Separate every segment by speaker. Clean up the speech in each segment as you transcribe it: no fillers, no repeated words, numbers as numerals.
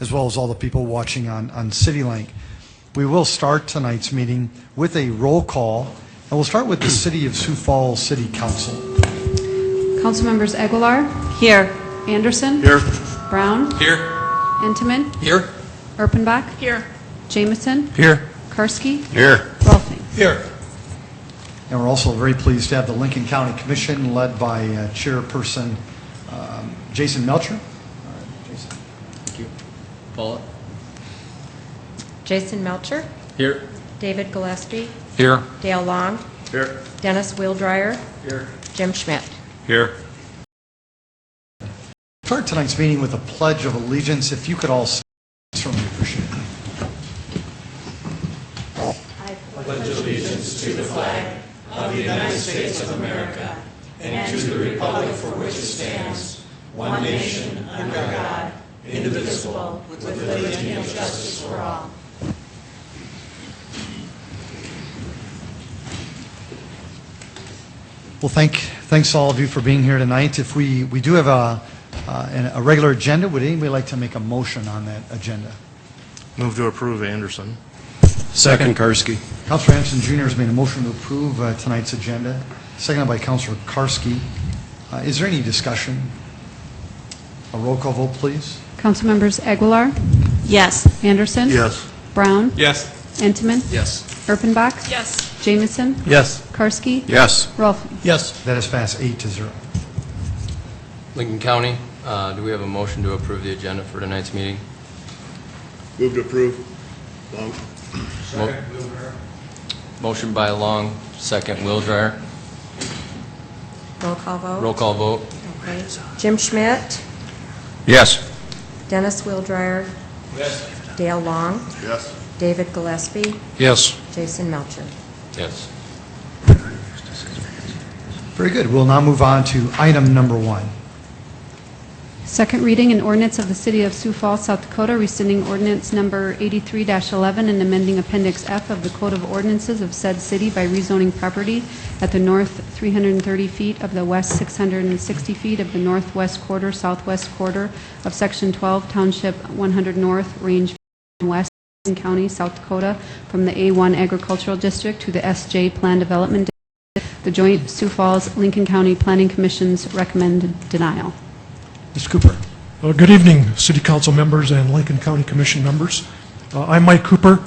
Speaker 1: as well as all the people watching on CityLink. We will start tonight's meeting with a roll call, and we'll start with the City of Sioux Falls City Council.
Speaker 2: Council members Aguilar.
Speaker 3: Here.
Speaker 2: Anderson.
Speaker 4: Here.
Speaker 2: Brown.
Speaker 4: Here.
Speaker 2: Intiman.
Speaker 4: Here.
Speaker 2: Erpenbach.
Speaker 3: Here.
Speaker 2: Jameson.
Speaker 4: Here.
Speaker 2: Karski.
Speaker 4: Here.
Speaker 2: Rolfing.
Speaker 4: Here.
Speaker 1: And we're also very pleased to have the Lincoln County Commission led by Chairperson Jason Melcher. Jason.
Speaker 4: Thank you. Paula.
Speaker 3: Jason Melcher.
Speaker 4: Here.
Speaker 3: David Gillespie.
Speaker 4: Here.
Speaker 3: Dale Long.
Speaker 4: Here.
Speaker 3: Dennis Wheeldryer.
Speaker 4: Here.
Speaker 3: Jim Schmidt.
Speaker 4: Here.
Speaker 1: Start tonight's meeting with a Pledge of Allegiance. If you could all stand, certainly appreciate it.
Speaker 5: I pledge allegiance to the flag of the United States of America and to the republic for which it stands, one nation, under God, indivisible, with liberty and justice for all.
Speaker 1: Well, thanks all of you for being here tonight. If we do have a regular agenda, would anybody like to make a motion on that agenda?
Speaker 4: Move to approve Anderson.
Speaker 6: Second, Karski.
Speaker 1: Councilor Anderson Jr. has made a motion to approve tonight's agenda, seconded by Councilor Karski. Is there any discussion? A roll call vote, please.
Speaker 2: Council members Aguilar.
Speaker 3: Yes.
Speaker 2: Anderson.
Speaker 4: Yes.
Speaker 2: Brown.
Speaker 4: Yes.
Speaker 2: Intiman.
Speaker 4: Yes.
Speaker 2: Erpenbach.
Speaker 3: Yes.
Speaker 2: Jameson.
Speaker 4: Yes.
Speaker 2: Karski.
Speaker 6: Yes.
Speaker 2: Rolfing.
Speaker 4: Yes.
Speaker 1: That is passed 8-0.
Speaker 7: Lincoln County, do we have a motion to approve the agenda for tonight's meeting?
Speaker 6: Move to approve.
Speaker 7: Motion by Long, second Wheeldryer.
Speaker 3: Roll call vote.
Speaker 7: Roll call vote.
Speaker 3: Okay. Jim Schmidt.
Speaker 6: Yes.
Speaker 3: Dennis Wheeldryer.
Speaker 4: Yes.
Speaker 3: Dale Long.
Speaker 6: Yes.
Speaker 3: David Gillespie.
Speaker 6: Yes.
Speaker 3: Jason Melcher.
Speaker 7: Yes.
Speaker 1: Very good. We'll now move on to item number 1.
Speaker 2: Second reading and ordinance of the City of Sioux Falls, South Dakota, rescinding ordinance number 83-11 and amending Appendix F of the Code of Ordinances of said city by rezoning property at the north 330 feet of the west 660 feet of the northwest quarter, southwest quarter of Section 12, Township 100 North, Range West, County, South Dakota, from the A1 Agricultural District to the SJ Plan Development District. The joint Sioux Falls Lincoln County Planning Commission's recommended denial.
Speaker 1: Mr. Cooper.
Speaker 8: Good evening, City Council members and Lincoln County Commission members. I'm Mike Cooper,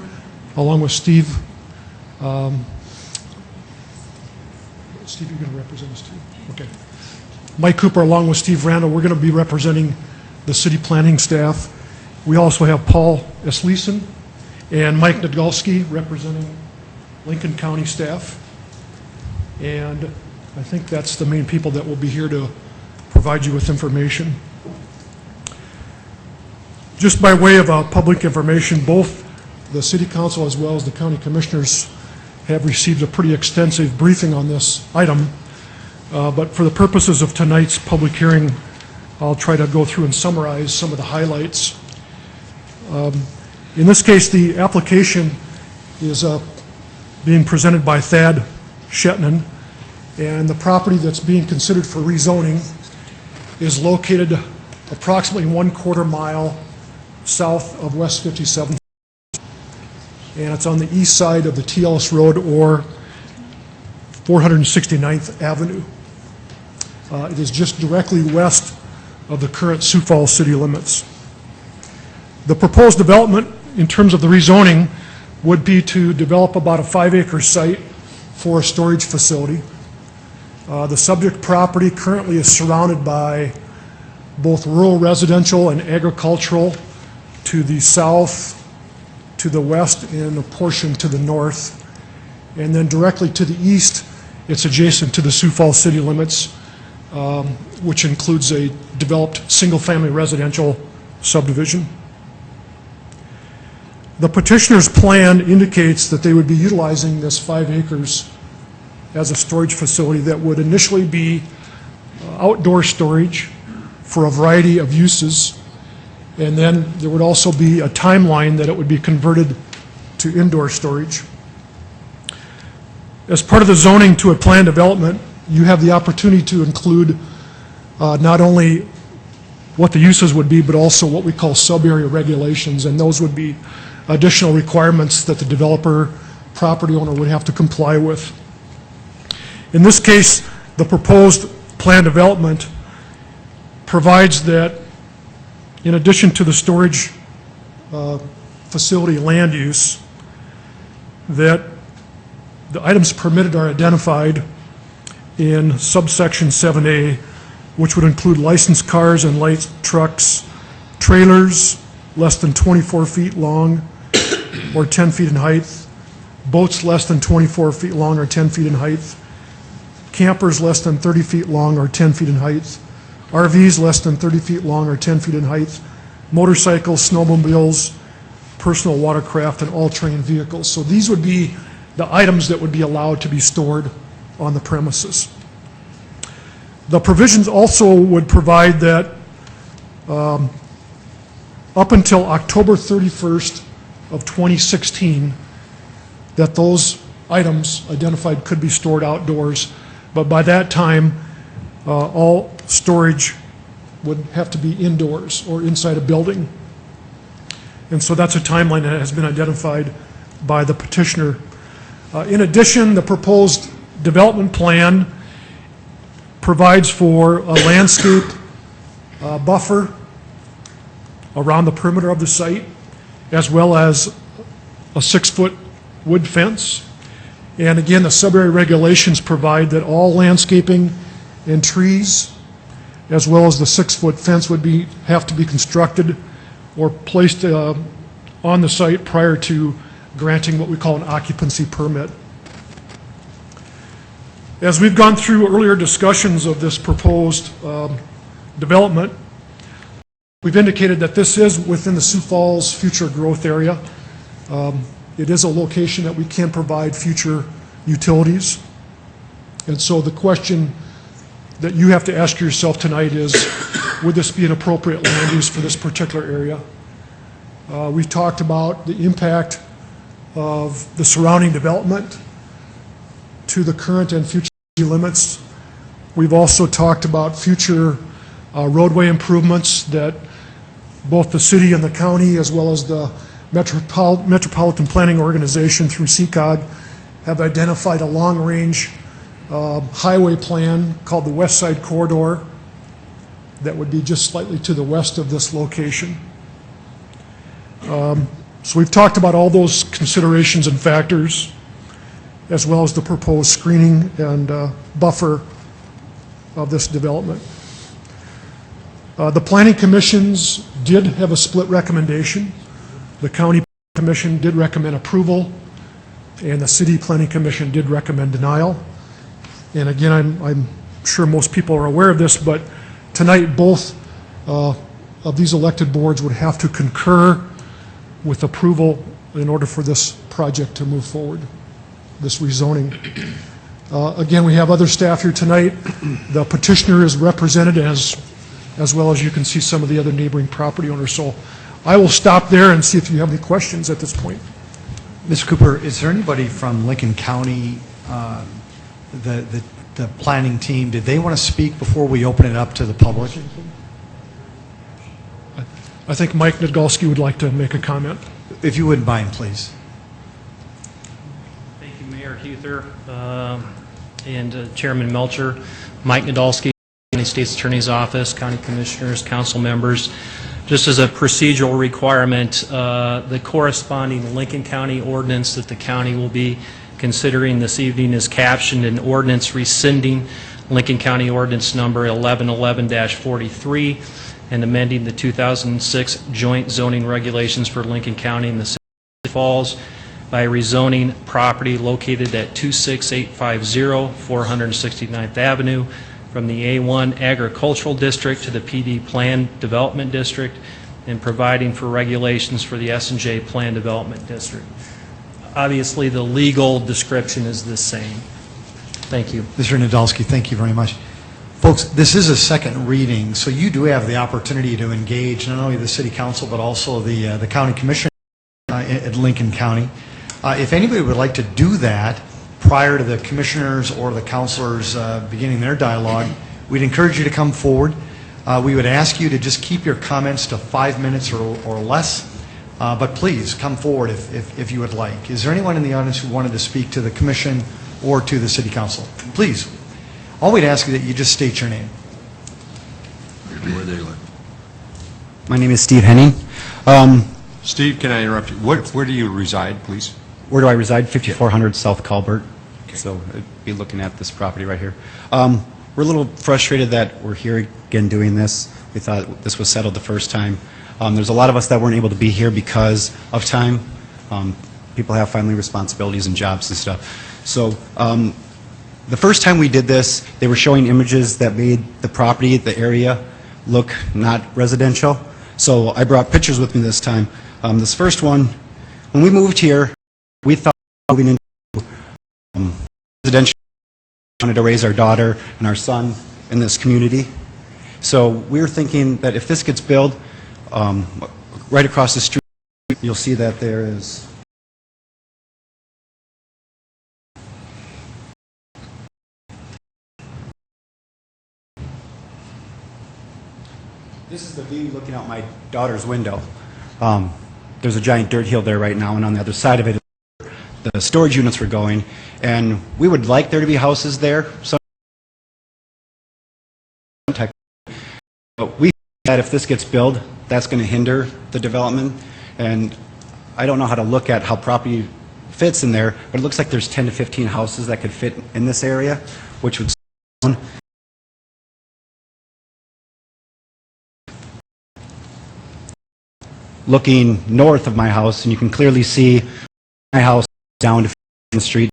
Speaker 8: along with Steve. Steve, you're going to represent us too? Okay. Mike Cooper, along with Steve Randall, we're going to be representing the city planning staff. We also have Paul Esleeson and Mike Nadolski representing Lincoln County staff. And I think that's the main people that will be here to provide you with information. Just by way of public information, both the City Council as well as the County Commissioners have received a pretty extensive briefing on this item. But for the purposes of tonight's public hearing, I'll try to go through and summarize some of the highlights. In this case, the application is being presented by Thad Shetnan, and the property that's being considered for rezoning is located approximately 1/4 mile south of West 57th, and it's on the east side of the TLS Road or 469th Avenue. It is just directly west of the current Sioux Falls city limits. The proposed development in terms of the rezoning would be to develop about a 5-acre site for a storage facility. The subject property currently is surrounded by both rural residential and agricultural to the south, to the west, and a portion to the north. And then directly to the east, it's adjacent to the Sioux Falls city limits, which includes a developed single-family residential subdivision. The petitioner's plan indicates that they would be utilizing this 5 acres as a storage facility that would initially be outdoor storage for a variety of uses, and then there would also be a timeline that it would be converted to indoor storage. As part of the zoning to a planned development, you have the opportunity to include not only what the uses would be, but also what we call sub-area regulations, and those would be additional requirements that the developer, property owner would have to comply with. In this case, the proposed plan development provides that in addition to the storage facility land use, that the items permitted are identified in subsection 7A, which would include licensed cars and light trucks, trailers less than 24 feet long or 10 feet in height, boats less than 24 feet long or 10 feet in height, campers less than 30 feet long or 10 feet in height, RVs less than 30 feet long or 10 feet in height, motorcycles, snowmobiles, personal watercraft, and all-terrain vehicles. So these would be the items that would be allowed to be stored on the premises. The provisions also would provide that up until October 31st of 2016, that those items identified could be stored outdoors, but by that time, all storage would have to be indoors or inside a building. And so that's a timeline that has been identified by the petitioner. In addition, the proposed development plan provides for a landscape buffer around the perimeter of the site, as well as a 6-foot wood fence. And again, the sub-area regulations provide that all landscaping and trees, as well as the 6-foot fence, would have to be constructed or placed on the site prior to granting what we call an occupancy permit. As we've gone through earlier discussions of this proposed development, we've indicated that this is within the Sioux Falls future growth area. It is a location that we can provide future utilities. And so the question that you have to ask yourself tonight is, would this be an appropriate land use for this particular area? We've talked about the impact of the surrounding development to the current and future limits. We've also talked about future roadway improvements that both the city and the county, as well as the Metropolitan Planning Organization through CCOG, have identified a long-range highway plan called the West Side Corridor that would be just slightly to the west of this location. So we've talked about all those considerations and factors, as well as the proposed screening and buffer of this development. The planning commissions did have a split recommendation. The county commission did recommend approval, and the city planning commission did recommend denial. And again, I'm sure most people are aware of this, but tonight both of these elected boards would have to concur with approval in order for this project to move forward, this rezoning. Again, we have other staff here tonight. The petitioner is represented, as well as you can see some of the other neighboring property owners. So I will stop there and see if you have any questions at this point.
Speaker 1: Mr. Cooper, is there anybody from Lincoln County, the planning team, did they want to speak before we open it up to the public?
Speaker 8: I think Mike Nadgolski would like to make a comment.
Speaker 1: If you wouldn't mind, please.
Speaker 9: Thank you, Mayor Huther and Chairman Melcher. Mike Nadolski, United States Attorney's Office, County Commissioners, Council members. Just as a procedural requirement, the corresponding Lincoln County ordinance that the county will be considering this evening is captioned in ordinance rescinding Lincoln County Ordinance Number 1111-43 and amending the 2006 Joint Zoning Regulations for Lincoln County and the City of Sioux Falls by rezoning property located at 26850 469th Avenue from the A1 Agricultural District to the PD Plan Development District and providing for regulations for the S&J Plan Development District. Obviously, the legal description is the same. Thank you.
Speaker 1: Mr. Nadolski, thank you very much. Folks, this is a second reading, so you do have the opportunity to engage not only the City Council but also the County Commission at Lincoln County. If anybody would like to do that prior to the commissioners or the councilors beginning their dialogue, we'd encourage you to come forward. We would ask you to just keep your comments to 5 minutes or less, but please come forward if you would like. Is there anyone in the audience who wanted to speak to the commission or to the city council? Please. All we'd ask is that you just state your name.
Speaker 6: Where they live.
Speaker 10: My name is Steve Henning.
Speaker 6: Steve, can I interrupt you? Where do you reside, please?
Speaker 10: Where do I reside? 5400 South Colbert. So I'd be looking at this property right here. We're a little frustrated that we're here again doing this. We thought this was settled the first time. There's a lot of us that weren't able to be here because of time. People have family responsibilities and jobs and stuff. So the first time we did this, they were showing images that made the property, the area, look not residential. So I brought pictures with me this time. This first one, when we moved here, we thought moving into residential, we wanted to raise our daughter and our son in this community. So we were thinking that if this gets built, right across the street, you'll see that there is this is the view looking out my daughter's window. There's a giant dirt hill there right now, and on the other side of it, the storage units were going. And we would like there to be houses there. But we think that if this gets built, that's going to hinder the development. And I don't know how to look at how property fits in there, but it looks like there's 10 to 15 houses that could fit in this area, which would slow down. Looking north of my house, and you can clearly see my house down to the street.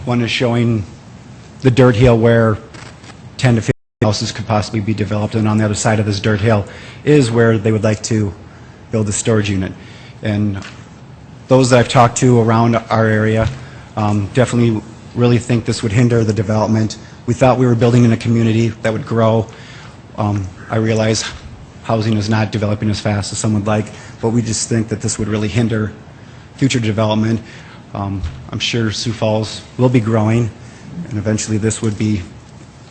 Speaker 10: One is showing the dirt hill where 10 to 15 houses could possibly be developed, and on the other side of this dirt hill is where they would like to build a storage unit. And those that I've talked to around our area definitely really think this would hinder the development. We thought we were building in a community that would grow. I realize housing is not developing as fast as some would like, but we just think that this would really hinder future development. I'm sure Sioux Falls will be growing, and eventually this would be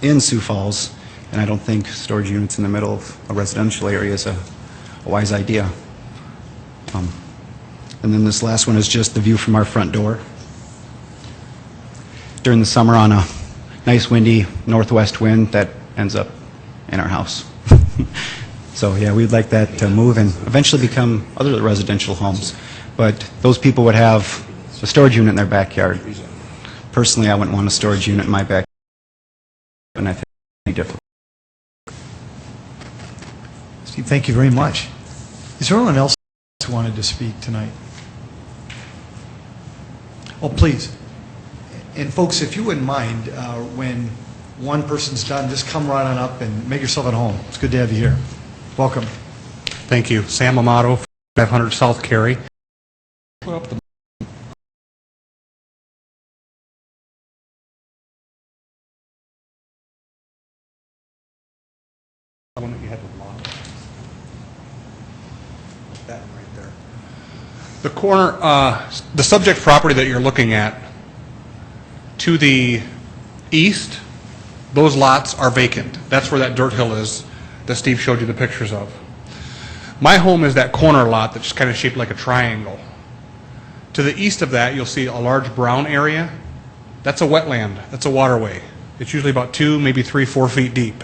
Speaker 10: in Sioux Falls, and I don't think storage units in the middle of a residential area is a wise idea. And then this last one is just the view from our front door. During the summer on a nice windy northwest wind that ends up in our house. So yeah, we'd like that to move and eventually become other residential homes. But those people would have a storage unit in their backyard. Personally, I wouldn't want a storage unit in my backyard, and I think it would be difficult.
Speaker 1: Steve, thank you very much. Is there anyone else who wanted to speak tonight? Oh, please. And folks, if you wouldn't mind, when one person's done, just come right on up and make yourself at home. It's good to have you here. Welcome.
Speaker 11: Thank you. Sam Amato, 500 South Cary. Put up the one that you had with model. That one right there. The corner, the subject property that you're looking at, to the east, those lots are vacant. That's where that dirt hill is that Steve showed you the pictures of. My home is that corner lot that's kind of shaped like a triangle. To the east of that, you'll see a large brown area. That's a wetland. That's a waterway. It's usually about 2, maybe 3, 4 feet deep.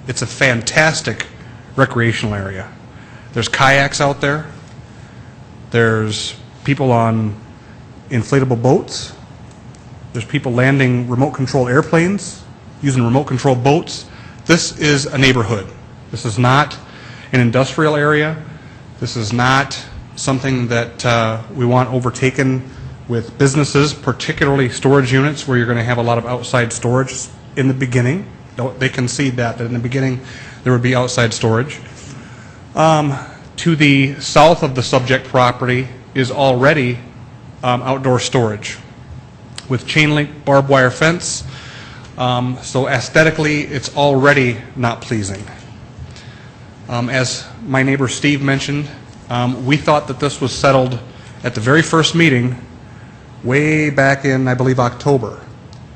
Speaker 11: It's a fantastic recreational area. There's kayaks out there. There's people on inflatable boats. There's people landing remote-controlled airplanes, using remote-controlled boats. This is a neighborhood. This is not an industrial area. This is not something that we want overtaken with businesses, particularly storage units, where you're going to have a lot of outside storage in the beginning. They concede that in the beginning there would be outside storage. To the south of the subject property is already outdoor storage with chain link barbed wire fence. So aesthetically, it's already not pleasing. As my neighbor Steve mentioned, we thought that this was settled at the very first meeting way back in, I believe, October.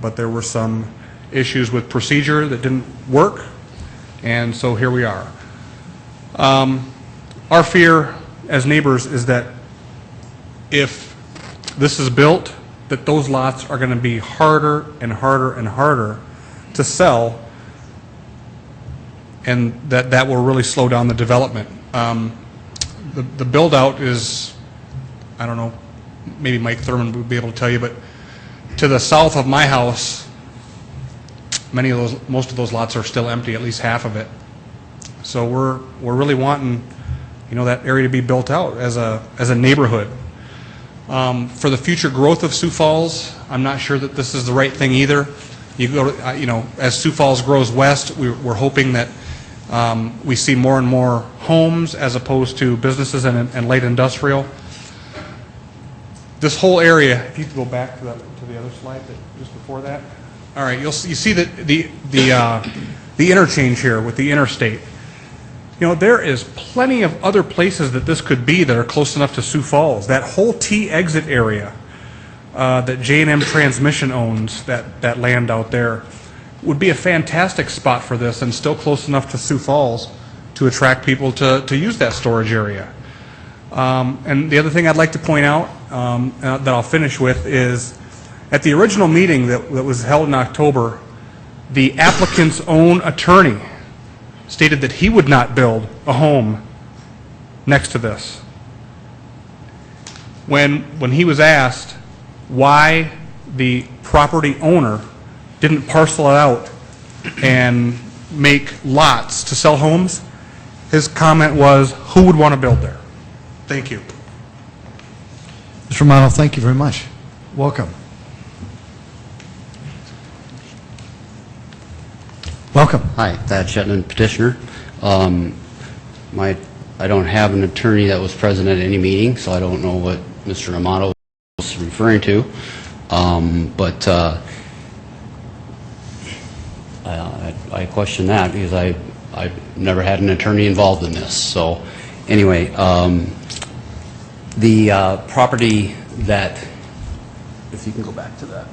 Speaker 11: But there were some issues with procedure that didn't work, and so here we are. Our fear as neighbors is that if this is built, that those lots are going to be harder and harder and harder to sell, and that will really slow down the development. The build-out is, I don't know, maybe Mike Thurman would be able to tell you, but to the south of my house, most of those lots are still empty, at least half of it. So we're really wanting, that area to be built out as a neighborhood. For the future growth of Sioux Falls, I'm not sure that this is the right thing either. You go to, as Sioux Falls grows west, we're hoping that we see more and more homes as opposed to businesses and light industrial. This whole area, if you could go back to the other slide just before that. All right, you see that the interchange here with the interstate. There is plenty of other places that this could be that are close enough to Sioux Falls. That whole T exit area that J&M Transmission owns, that land out there, would be a fantastic spot for this and still close enough to Sioux Falls to attract people to use that storage area. And the other thing I'd like to point out that I'll finish with is at the original meeting that was held in October, the applicant's own attorney stated that he would not build a home next to this. When he was asked why the property owner didn't parcel it out and make lots to sell homes, his comment was, who would want to build there? Thank you.
Speaker 1: Mr. Romano, thank you very much. Welcome. Welcome.
Speaker 12: Hi, Thad Shetland, petitioner. I don't have an attorney that was present at any meeting, so I don't know what Mr. Amato was referring to. But I question that because I've never had an attorney involved in this. So anyway, the property that, if you can go back to that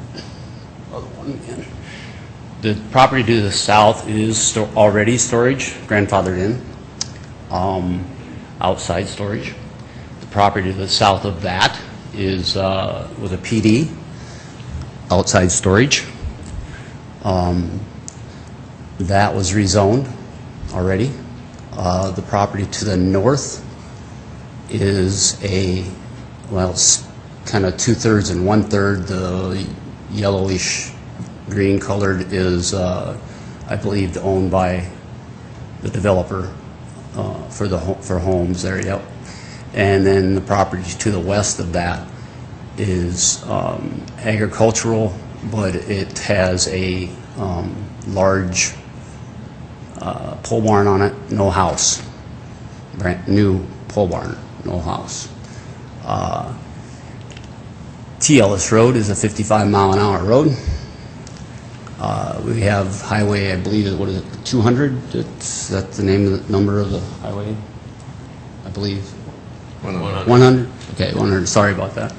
Speaker 12: other one again. The property to the south is already storage, grandfathered in, outside storage. The property to the south of that is with a PD, outside storage. That was rezoned already. The property to the north is it's kind of 2/3 and 1/3. The yellowish green colored is, I believe, owned by the developer for homes there. Yep. And then the property to the west of that is agricultural, but it has a large pole barn on it, no house. Brand new pole barn, no house. TLS Road is a 55-mile-an-hour road. We have highway, I believe, what is it, 200? That's the name of the number of the highway, I believe. 100? Okay, 100. Sorry about that.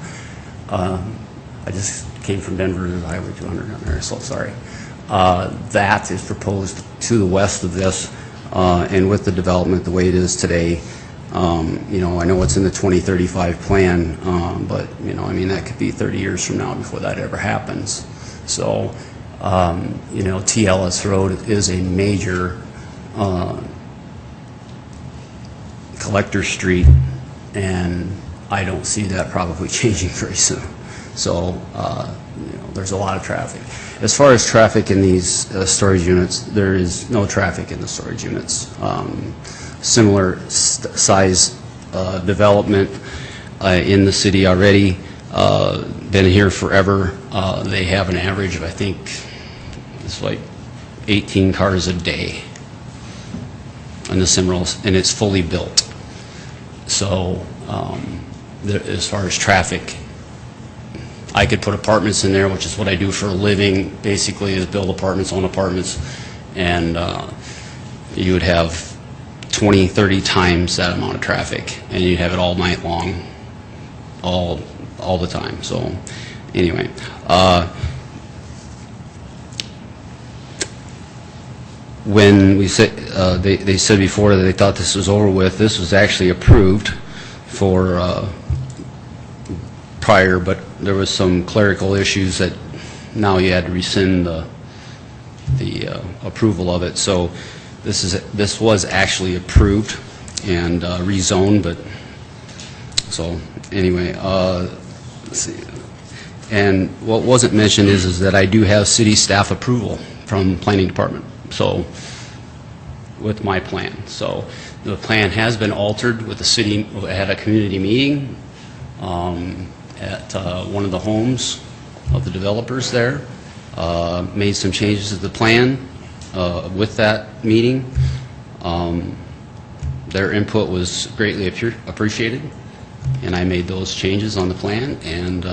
Speaker 12: I just came from Denver to Highway 200 on there, so sorry. That is proposed to the west of this, and with the development the way it is today, I know it's in the 2035 plan, but that could be 30 years from now before that ever happens. So. TLS Road is a major collector street, and I don't see that probably changing very soon. So, there's a lot of traffic. As far as traffic in these storage units, there is no traffic in the storage units. Similar size development in the city already. Been here forever. They have an average of, I think, it's like 18 cars a day in the Cimarals, and it's fully built. So as far as traffic, I could put apartments in there, which is what I do for a living, basically, is build apartments, own apartments, and you would have 20, 30 times that amount of traffic, and you'd have it all night long, all the time. So anyway, when we said, they said before that they thought this was over with, this was actually approved for prior, but there was some clerical issues that now you had to rescind the approval of it. So this was actually approved and rezoned, but so anyway, let's see. And what wasn't mentioned is that I do have city staff approval from planning department. So with my plan, so the plan has been altered with the city. I had a community meeting at one of the homes of the developers there. Made some changes to the plan with that meeting. Their input was greatly appreciated, and I made those changes on the plan. And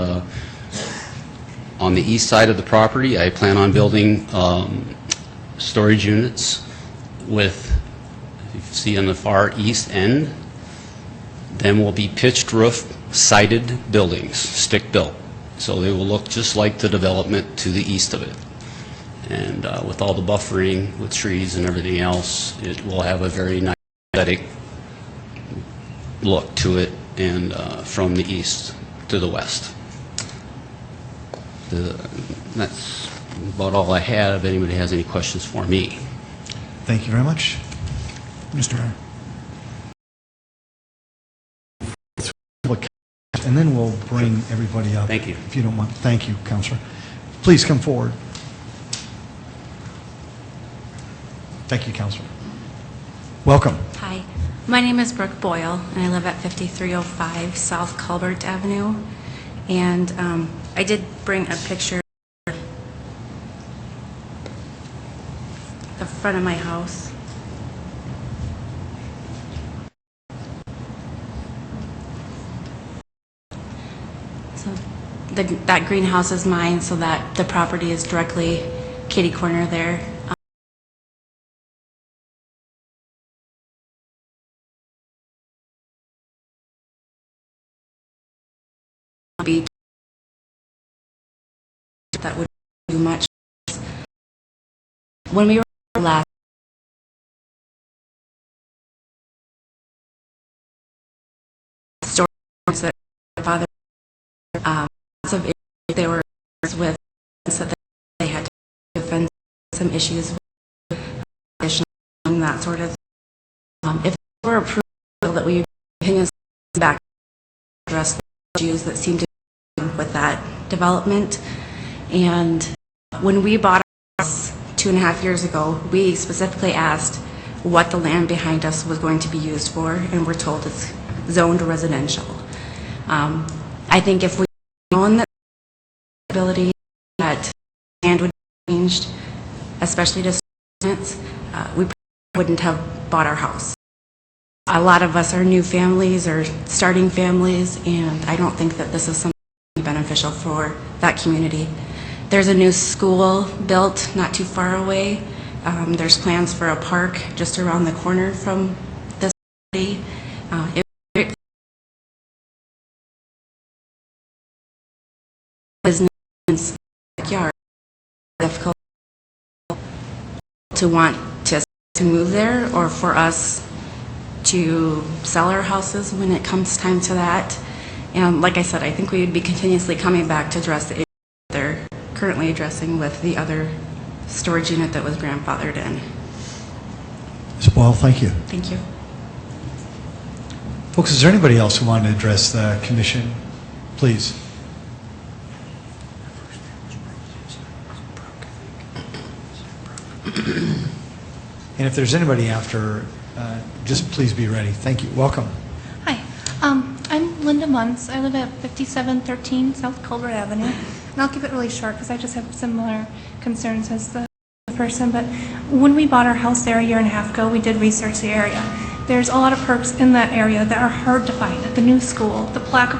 Speaker 12: on the east side of the property, I plan on building storage units with, if you see on the far east end, then will be pitched roof sided buildings, stick built. So they will look just like the development to the east of it. And with all the buffering with trees and everything else, it will have a very nice aesthetic look to it, and from the east to the west. That's about all I have. If anybody has any questions for me.
Speaker 1: Thank you very much. Mr. Mayor. And then we'll bring everybody up.
Speaker 12: Thank you.
Speaker 1: If you don't mind. Thank you, Councilor. Please come forward. Thank you, Councilor. Welcome.
Speaker 13: Hi, my name is Brooke Boyle, and I live at 5305 South Culbert Avenue. And I did bring a picture of the front of my house. So that greenhouse is mine, so that the property is directly kitty corner there. Be that would do much. When we were last stories that my father lots of issues they were with, so that they had to defend some issues with additional and that sort of thing. If we were approved that we bring us back to address the issues that seem to with that development. And when we bought our house 2.5 years ago, we specifically asked what the land behind us was going to be used for, and we're told it's zoned residential. I think if we own the ability that land would be changed, especially to students, we wouldn't have bought our house. A lot of us are new families or starting families, and I don't think that this is something beneficial for that community. There's a new school built not too far away. There's plans for a park just around the corner from this city. Business backyard, difficult to want to move there, or for us to sell our houses when it comes time to that. And like I said, I think we would be continuously coming back to address the issue they're currently addressing with the other storage unit that was grandfathered in.
Speaker 1: Ms. Boyle, thank you.
Speaker 13: Thank you.
Speaker 1: Folks, is there anybody else who wanted to address the commission? Please. And if there's anybody after, just please be ready. Thank you. Welcome.
Speaker 14: Hi, I'm Linda Muntz. I live at 5713 South Culver Avenue. And I'll keep it really short because I just have similar concerns as the person. But when we bought our house there 1.5 years ago, we did research the area. There's a lot of perks in that area that are hard to find. The new school, the park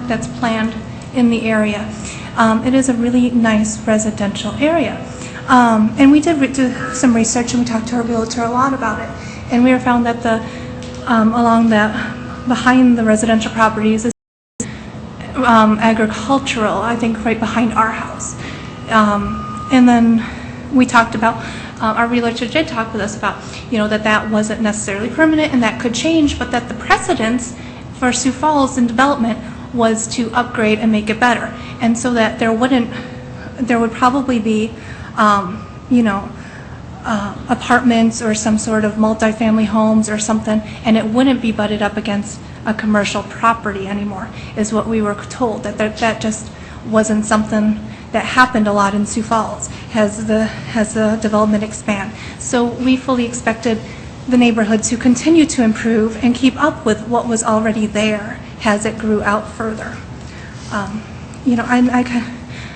Speaker 14: that's planned in the area. It is a really nice residential area. And we did do some research, and we talked to our realtor a lot about it. And we found that along behind the residential properties is agricultural, I think right behind our house. And then we talked about, our realtor did talk with us about, that wasn't necessarily permanent and that could change, but that the precedence for Sioux Falls in development was to upgrade and make it better. And so that there would probably be, apartments or some sort of multifamily homes or something, and it wouldn't be butted up against a commercial property anymore, is what we were told. That just wasn't something that happened a lot in Sioux Falls as the development expand. So we fully expected the neighborhood to continue to improve and keep up with what was already there as it grew out further.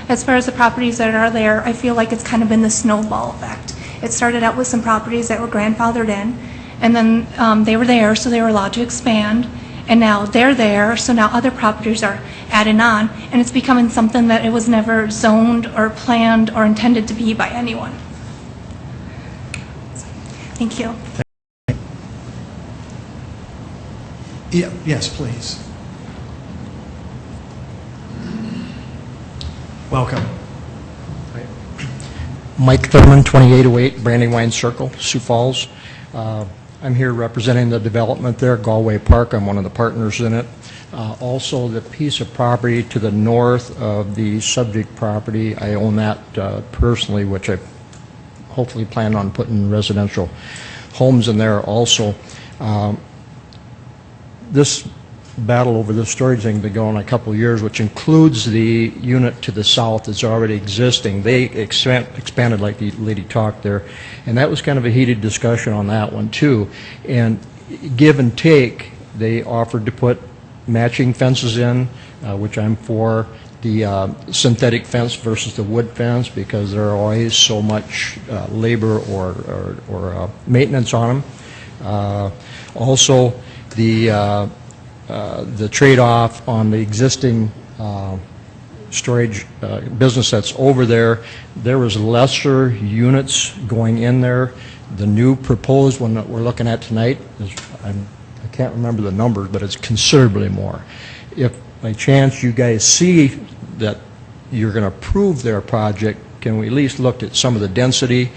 Speaker 14: As far as the properties that are there, I feel like it's kind of been the snowball effect. It started out with some properties that were grandfathered in, and then they were there, so they were allowed to expand, and now they're there, so now other properties are added on, and it's becoming something that it was never zoned or planned or intended to be by anyone. Thank you.
Speaker 1: Yeah, yes, please. Welcome.
Speaker 15: Mike Thurman, 2808 Brandywine Circle, Sioux Falls. I'm here representing the development there, Galway Park. I'm one of the partners in it. Also, the piece of property to the north of the subject property, I own that personally, which I hopefully plan on putting residential homes in there also. This battle over this storage thing has been going on a couple of years, which includes the unit to the south that's already existing. They expanded like the lady talked there, and that was kind of a heated discussion on that one too. And give and take, they offered to put matching fences in, which I'm for, the synthetic fence versus the wood fence, because there are always so much labor or maintenance on them. Also, the trade-off on the existing storage business that's over there, there was lesser units going in there. The new proposed one that we're looking at tonight is, I can't remember the numbers, but it's considerably more. If by chance you guys see that you're going to approve their project, can we at least look at some of the density,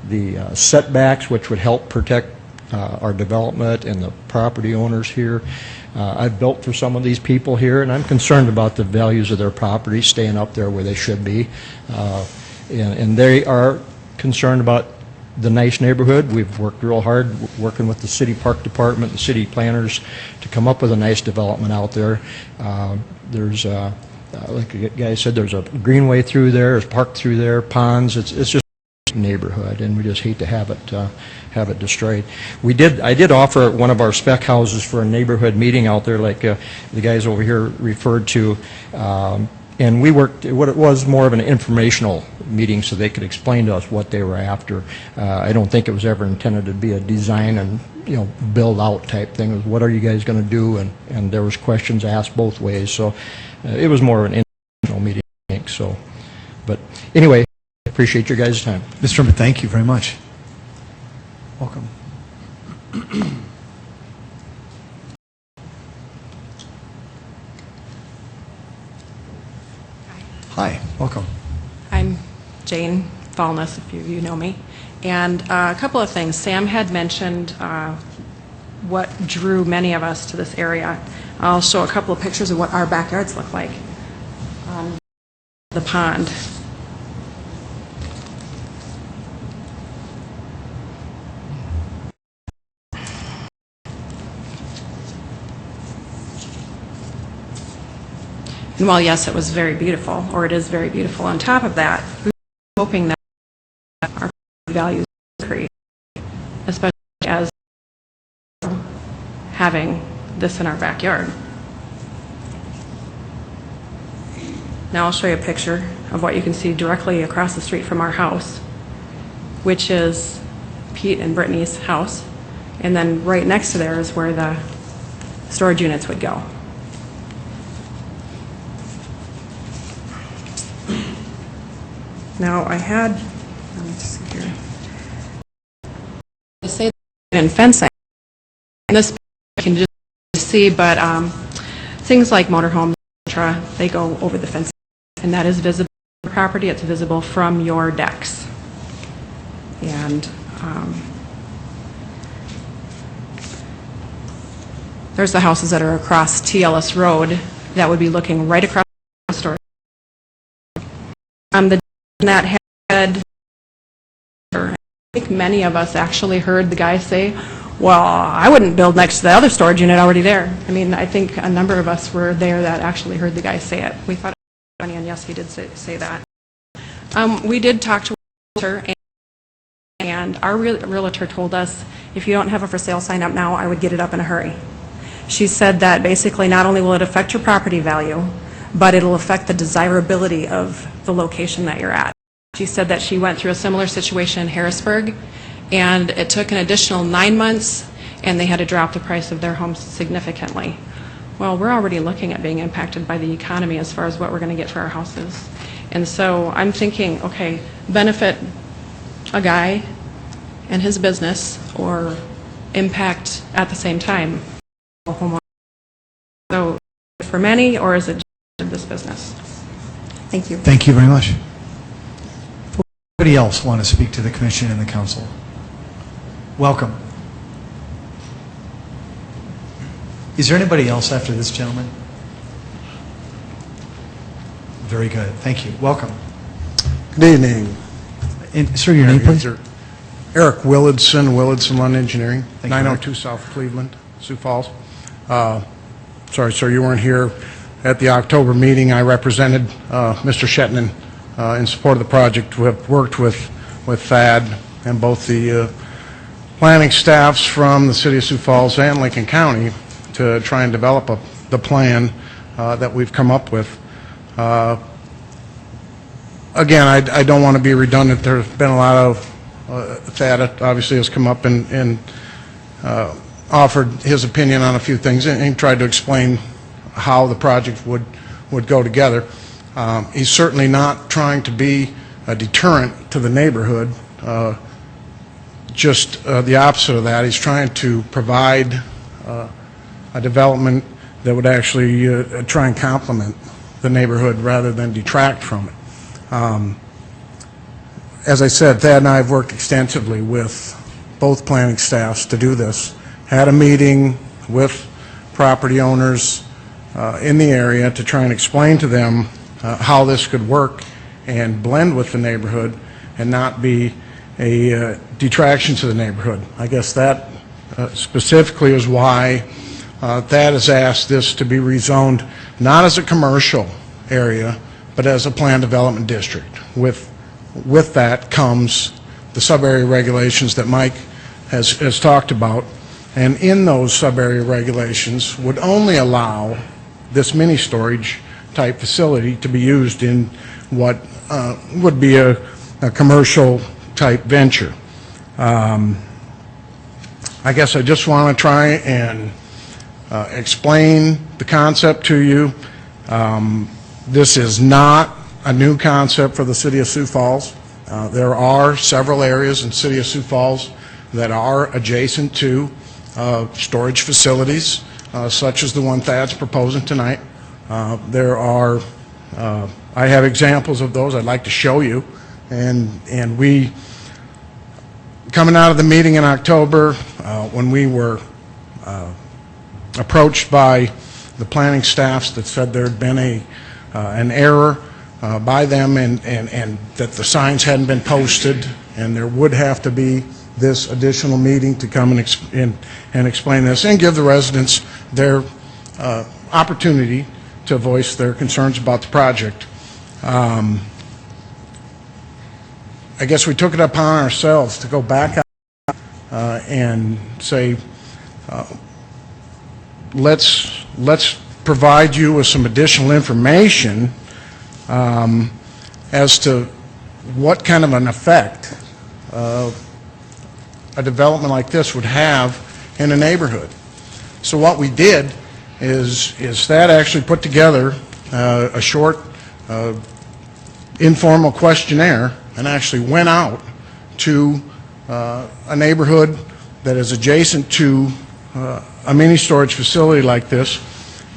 Speaker 15: the setbacks, which would help protect our development and the property owners here. I've built for some of these people here, and I'm concerned about the values of their property staying up there where they should be. And they are concerned about the nice neighborhood. We've worked real hard working with the city park department and city planners to come up with a nice development out there. There's, like the guy said, there's a greenway through there, there's park through there, ponds. It's just neighborhood, and we just hate to have it destroyed. I did offer one of our spec houses for a neighborhood meeting out there, like the guys over here referred to, and we worked. What it was more of an informational meeting, so they could explain to us what they were after. I don't think it was ever intended to be a design and build out type thing. It was, what are you guys going to do? And there was questions asked both ways. So it was more of an informational meeting. I think so, but anyway. Appreciate your guys' time.
Speaker 1: Mr. Chairman, thank you very much. Welcome. Hi, welcome.
Speaker 16: I'm Jane Fallness, if you know me. And a couple of things. Sam had mentioned what drew many of us to this area. I'll show a couple of pictures of what our backyards look like. The pond. And while, yes, it was very beautiful, or it is very beautiful, on top of that, we were hoping that our values increase, especially as having this in our backyard. Now I'll show you a picture of what you can see directly across the street from our house, which is Pete and Brittany's house. And then right next to there is where the storage units would go. Now I had, let me just see here. To say and fencing. And this you can just see, but things like motorhomes, etc., they go over the fence, and that is visible property. It's visible from your decks. And there's the houses that are across TLS Road that would be looking right across the store. That had, I think many of us actually heard the guy say, well, I wouldn't build next to the other storage unit already there. I mean, I think a number of us were there that actually heard the guy say it. We thought it was funny, and yes, he did say that. We did talk to a realtor, and our realtor told us, if you don't have a for sale sign up now, I would get it up in a hurry. She said that basically not only will it affect your property value, but it'll affect the desirability of the location that you're at. She said that she went through a similar situation in Harrisburg, and it took an additional 9 months, and they had to drop the price of their homes significantly. Well, we're already looking at being impacted by the economy as far as what we're going to get for our houses. And so I'm thinking, okay, benefit a guy and his business, or impact at the same time a homeowner. So for many, or is it just this business? Thank you.
Speaker 1: Thank you very much. Anybody else want to speak to the commission and the council? Welcome. Is there anybody else after this gentleman? Very good. Thank you. Welcome.
Speaker 17: Good evening.
Speaker 1: And, sir, your name, please?
Speaker 17: Eric Willardson, Willardson Lawn Engineering,
Speaker 1: Thank you,
Speaker 17: 902 South Cleveland, Sioux Falls. Sorry, sir, you weren't here at the October meeting. I represented Mr. Shetman in support of the project. We have worked with Thad and both the planning staffs from the City of Sioux Falls and Lincoln County to try and develop the plan that we've come up with. Again, I don't want to be redundant. There's been a lot of Thad obviously has come up and offered his opinion on a few things, and he tried to explain how the project would go together. He's certainly not trying to be a deterrent to the neighborhood, just the opposite of that. He's trying to provide a development that would actually try and complement the neighborhood rather than detract from it. As I said, Thad and I have worked extensively with both planning staffs to do this. Had a meeting with property owners in the area to try and explain to them how this could work and blend with the neighborhood and not be a detraction to the neighborhood. I guess that specifically is why Thad has asked this to be rezoned not as a commercial area, but as a planned development district. With that comes the sub-area regulations that Mike has talked about, and in those sub-area regulations would only allow this mini storage type facility to be used in what would be a commercial type venture. I guess I just want to try and explain the concept to you. This is not a new concept for the City of Sioux Falls. There are several areas in the City of Sioux Falls that are adjacent to storage facilities, such as the one Thad's proposing tonight. There are, I have examples of those I'd like to show you, and we, coming out of the meeting in October, when we were approached by the planning staffs that said there had been an error by them and that the signs hadn't been posted, and there would have to be this additional meeting to come and explain this and give the residents their opportunity to voice their concerns about the project. I guess we took it upon ourselves to go back out and say, let's provide you with some additional information as to what kind of an effect a development like this would have in a neighborhood. So what we did is that actually put together a short informal questionnaire and actually went out to a neighborhood that is adjacent to a mini storage facility like this,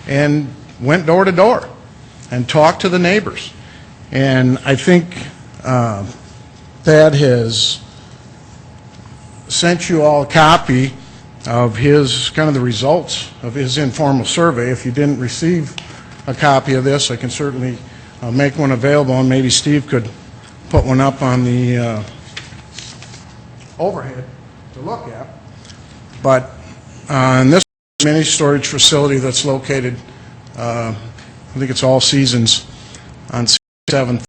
Speaker 17: and went door to door and talked to the neighbors. And I think Thad has sent you all a copy of his, kind of the results of his informal survey. If you didn't receive a copy of this, I can certainly make one available, and maybe Steve could put one up on the overhead to look at. But in this mini storage facility that's located, I think it's All Seasons on 7th,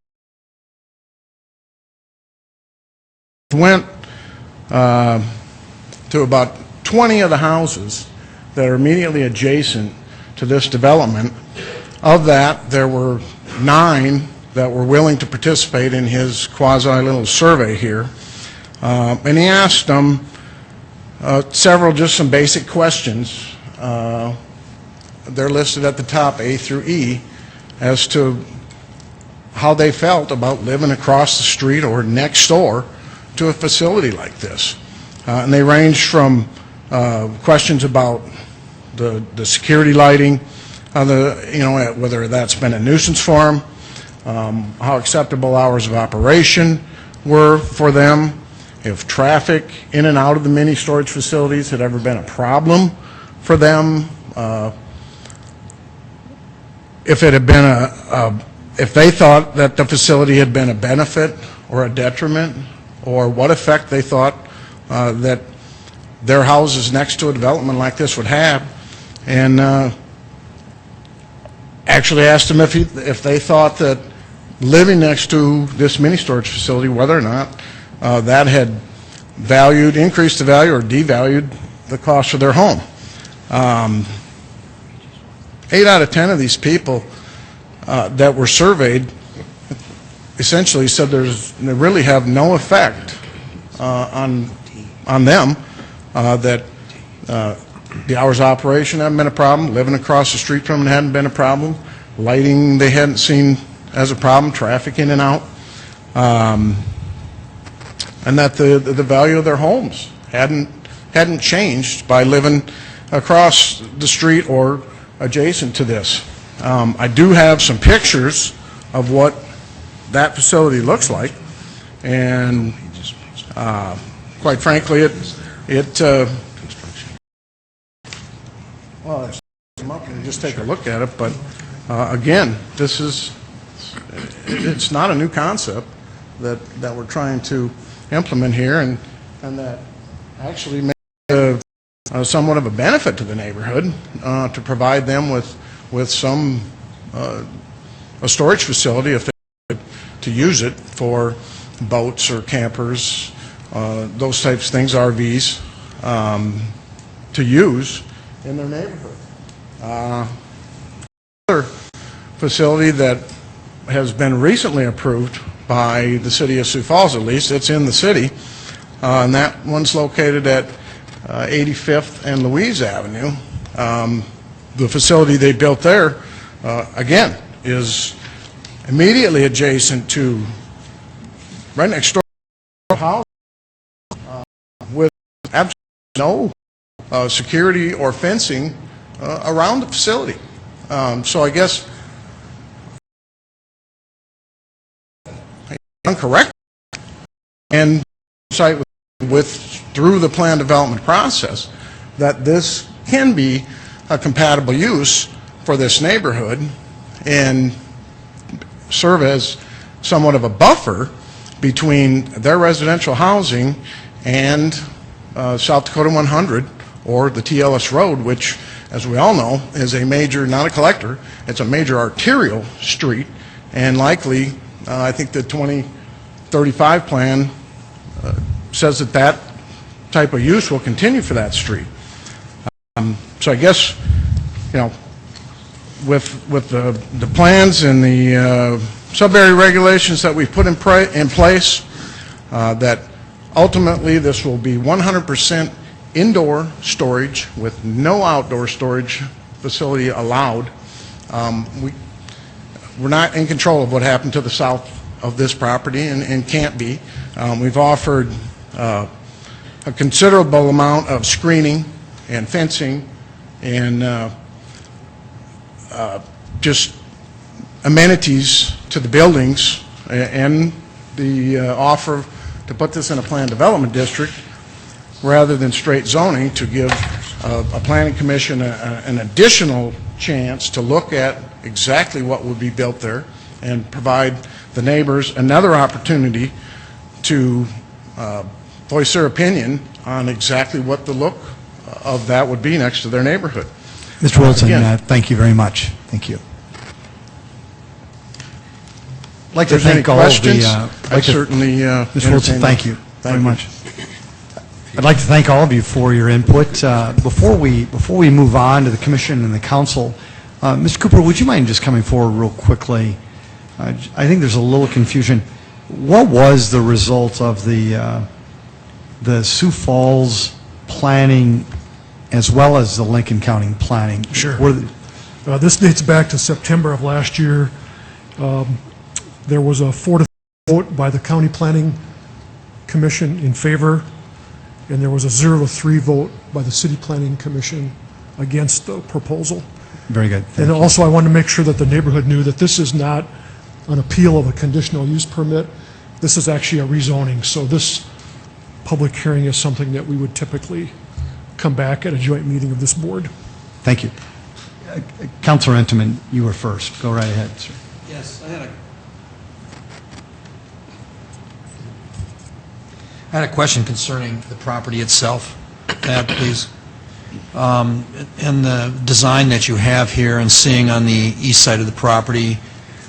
Speaker 17: went to about 20 of the houses that are immediately adjacent to this development. Of that, there were 9 that were willing to participate in his quasi-little survey here. And he asked them several, just some basic questions. They're listed at the top, A through E, as to how they felt about living across the street or next door to a facility like this. And they ranged from questions about the security lighting, whether that's been a nuisance for them, how acceptable hours of operation were for them, if traffic in and out of the mini storage facilities had ever been a problem for them, if it had been if they thought that the facility had been a benefit or a detriment, or what effect they thought that their houses next to a development like this would have. And actually asked them if they thought that living next to this mini storage facility, whether or not that had increased the value or devalued the cost of their home. 8 out of 10 of these people that were surveyed essentially said they really have no effect on them, that the hours of operation haven't been a problem, living across the street from them hadn't been a problem, lighting they hadn't seen as a problem, traffic in and out, and that the value of their homes hadn't changed by living across the street or adjacent to this. I do have some pictures of what that facility looks like, and quite frankly, well, come up and just take a look at it. But again, it's not a new concept that we're trying to implement here, and that actually makes somewhat of a benefit to the neighborhood to provide them with some a storage facility if they to use it for boats or campers, those types of things, RVs, to use in their neighborhood. Another facility that has been recently approved by the City of Sioux Falls, at least, it's in the city, and that one's located at 85th and Louise Avenue. The facility they built there, again, is immediately adjacent to, right next door to a house, with absolutely no security or fencing around the facility. So I guess incorrect, and cite through the plan development process that this can be a compatible use for this neighborhood and serve as somewhat of a buffer between their residential housing and South Dakota 100 or the TLS Road, which, as we all know, is a major, not a collector, it's a major arterial street, and likely, I think the 2035 plan says that type of use will continue for that street. So I guess, with the plans and the sub-area regulations that we've put in place, that ultimately this will be 100% indoor storage with no outdoor storage facility allowed. We're not in control of what happened to the south of this property and can't be. We've offered a considerable amount of screening and fencing and just amenities to the buildings, and the offer to put this in a planned development district rather than straight zoning, to give a planning commission an additional chance to look at exactly what would be built there and provide the neighbors another opportunity to voice their opinion on exactly what the look of that would be next to their neighborhood.
Speaker 1: Mr. Wilson,
Speaker 17: Again,
Speaker 1: thank you very much. Thank you. I'd like to
Speaker 17: if there's any
Speaker 1: thank all of the...
Speaker 17: questions,
Speaker 1: I'd
Speaker 17: I'd certainly
Speaker 1: Mr. Wilson,
Speaker 17: entertain
Speaker 1: thank
Speaker 17: them.
Speaker 1: you very much. I'd like to thank all of you for your input. Before we move on to the commission and the council, Mr. Cooper, would you mind just coming forward real quickly? I think there's a little confusion. What was the result of the Sioux Falls planning as well as the Lincoln County planning?
Speaker 8: Sure. This dates back to September of last year. There was a 4-3 vote by the County Planning Commission in favor, and there was a 0-3 vote by the City Planning Commission against the proposal.
Speaker 1: Very good.
Speaker 8: And also, I wanted to make sure that the neighborhood knew that this is not an appeal of a conditional use permit. This is actually a rezoning. So this public hearing is something that we would typically come back at a joint meeting of this board.
Speaker 1: Thank you. Councilor Entenmann, you were first. Go right ahead, sir.
Speaker 5: Yes, I had a question concerning the property itself. Please. And the design that you have here and seeing on the east side of the property,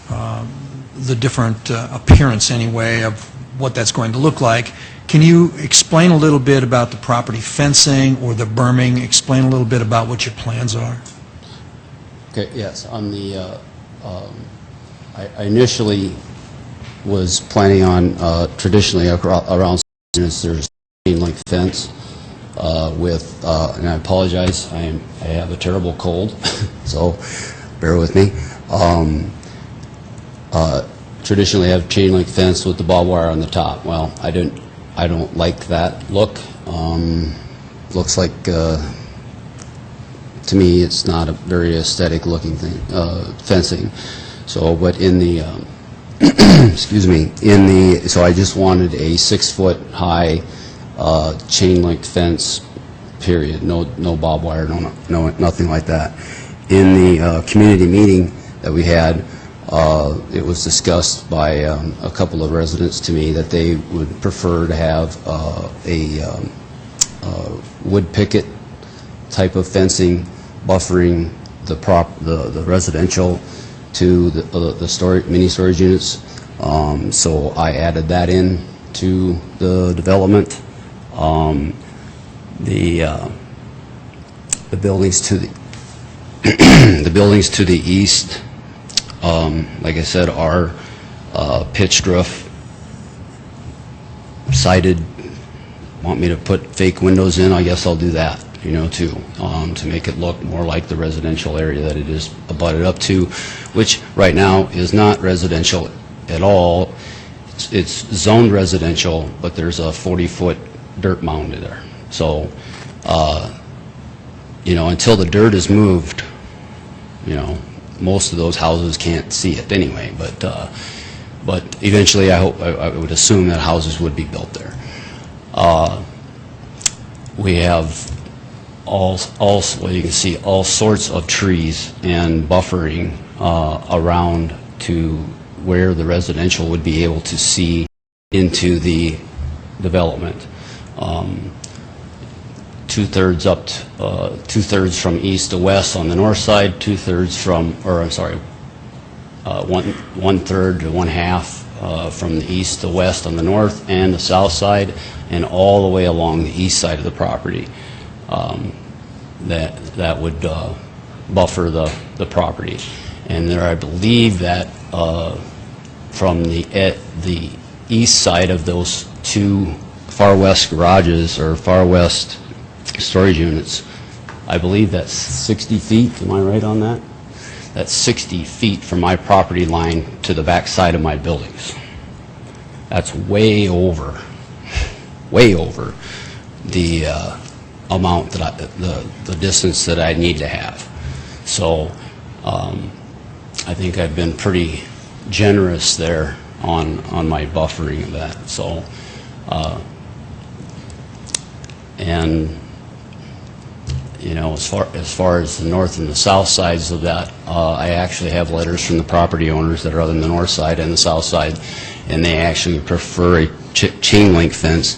Speaker 5: the different appearance anyway of what that's going to look like. Can you explain a little bit about the property fencing or the berming? Explain a little bit about what your plans are.
Speaker 12: Okay, yes, on the, I initially was planning on, traditionally around there's a chain link fence with, and I apologize, I have a terrible cold, so bear with me. Traditionally I have chain link fence with the barbed wire on the top. Well, I don't like that look. Looks like, to me, it's not a very aesthetic looking thing, fencing. So, but in the, excuse me, so I just wanted a 6-foot high chain link fence, period. No barbed wire, no, nothing like that. In the community meeting that we had, it was discussed by a couple of residents to me that they would prefer to have a wood picket type of fencing buffering the residential to the mini storage units. So I added that in to the development. The buildings to the the buildings to the east, like I said, are pitched roof, sided. Want me to put fake windows in? I guess I'll do that, you know, too, to make it look more like the residential area that it is abutted up to, which right now is not residential at all. It's zoned residential, but there's a 40-foot dirt mound in there. So, you know, until the dirt is moved, you know, most of those houses can't see it anyway. But eventually, I would assume that houses would be built there. We have well, you can see all sorts of trees and buffering around to where the residential would be able to see into the development. Two-thirds from east to west on the north side, one-third to one-half from the east to west on the north and the south side, and all the way along the east side of the property. That would buffer the property. And there, I believe that from the east side of those two far west garages or far west storage units, I believe that's 60 feet. Am I right on that? That's 60 feet from my property line to the back side of my buildings. That's way over the amount that the distance that I need to have. So I think I've been pretty generous there on my buffering of that. So and you know, as far as the north and the south sides of that, I actually have letters from the property owners that are on the north side and the south side, and they actually prefer a chain link fence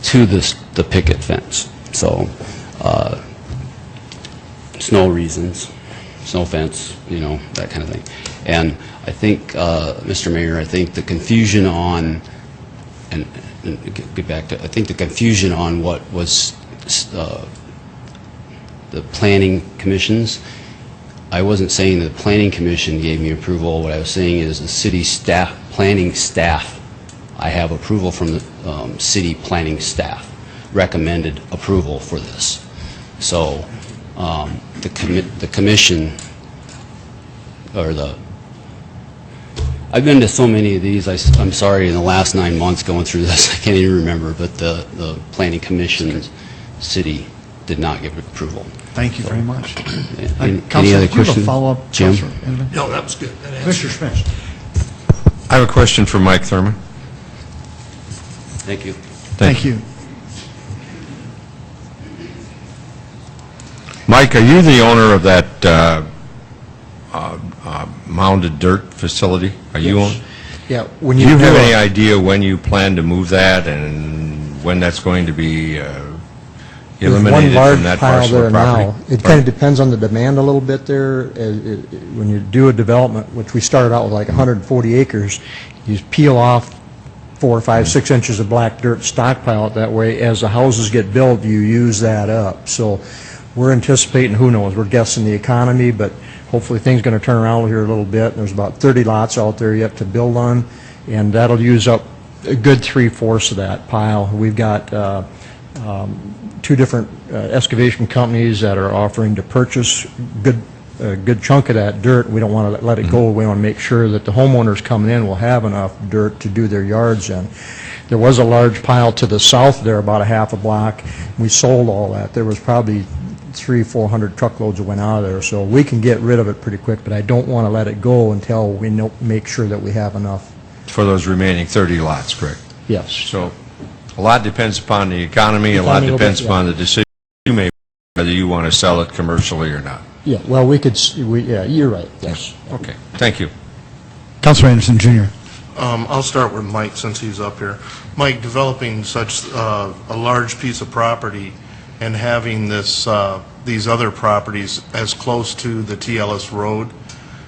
Speaker 12: to the picket fence. So snow reasons, snow fence, you know, that kind of thing. And I think, Mr. Mayor, I think the confusion on, and get back to, I think the confusion on what was the planning commissions, I wasn't saying the planning commission gave me approval. What I was saying is the city staff, planning staff, I have approval from the city planning staff, recommended approval for this. So the commission, or I've been to so many of these, I'm sorry, in the last 9 months going through this, I can't even remember, but the planning commission, city did not give approval.
Speaker 1: Thank you very much.
Speaker 12: Any
Speaker 1: Councilor,
Speaker 12: other
Speaker 1: do you have a
Speaker 12: questions?
Speaker 1: follow-up?
Speaker 12: Jim?
Speaker 1: Councilor Inman?
Speaker 5: No, that was good. That answered
Speaker 1: Commissioner Schmidt?
Speaker 6: I have a question for Mike Thurman.
Speaker 12: Thank you.
Speaker 1: Thank you.
Speaker 6: Mike, are you the owner of that mounded dirt facility? Are you on?
Speaker 15: Yeah, when
Speaker 6: Do
Speaker 15: you
Speaker 6: you have
Speaker 15: do
Speaker 6: any
Speaker 15: a-
Speaker 6: idea when you plan to move that and when that's going to be
Speaker 15: There's
Speaker 6: eliminated
Speaker 15: one large
Speaker 6: from that
Speaker 15: pile
Speaker 6: parcel
Speaker 15: there
Speaker 6: of property?
Speaker 15: now. It kind of depends on the demand a little bit there. When you do a development, which we started out with like 140 acres, you peel off 4, 5, 6 inches of black dirt, stockpile it that way. As the houses get built, you use that up. So we're anticipating, who knows, we're guessing the economy, but hopefully things going to turn around here a little bit. There's about 30 lots out there yet to build on, and that'll use up a good 3/4 of that pile. We've got 2 different excavation companies that are offering to purchase a good chunk of that dirt. We don't want to let it go. We want to make sure that the homeowners coming in will have enough dirt to do their yards in. There was a large pile to the south there, about a half a block. We sold all that. There was probably 300-400 truckloads that went out of there, so we can get rid of it pretty quick, but I don't want to let it go until we make sure that we have enough.
Speaker 6: For those remaining 30 lots, correct?
Speaker 15: Yes.
Speaker 6: So a lot depends upon the economy, a lot
Speaker 15: Economy will be-
Speaker 6: depends
Speaker 15: yeah.
Speaker 6: upon the decision you make, whether you want to sell it commercially or not.
Speaker 15: Yeah, well, yeah, you're right, yes.
Speaker 6: Okay, thank you.
Speaker 1: Councilor Anderson, Jr.
Speaker 4: I'll start with Mike since he's up here. Mike, developing such a large piece of property and having these other properties as close to the TLS road,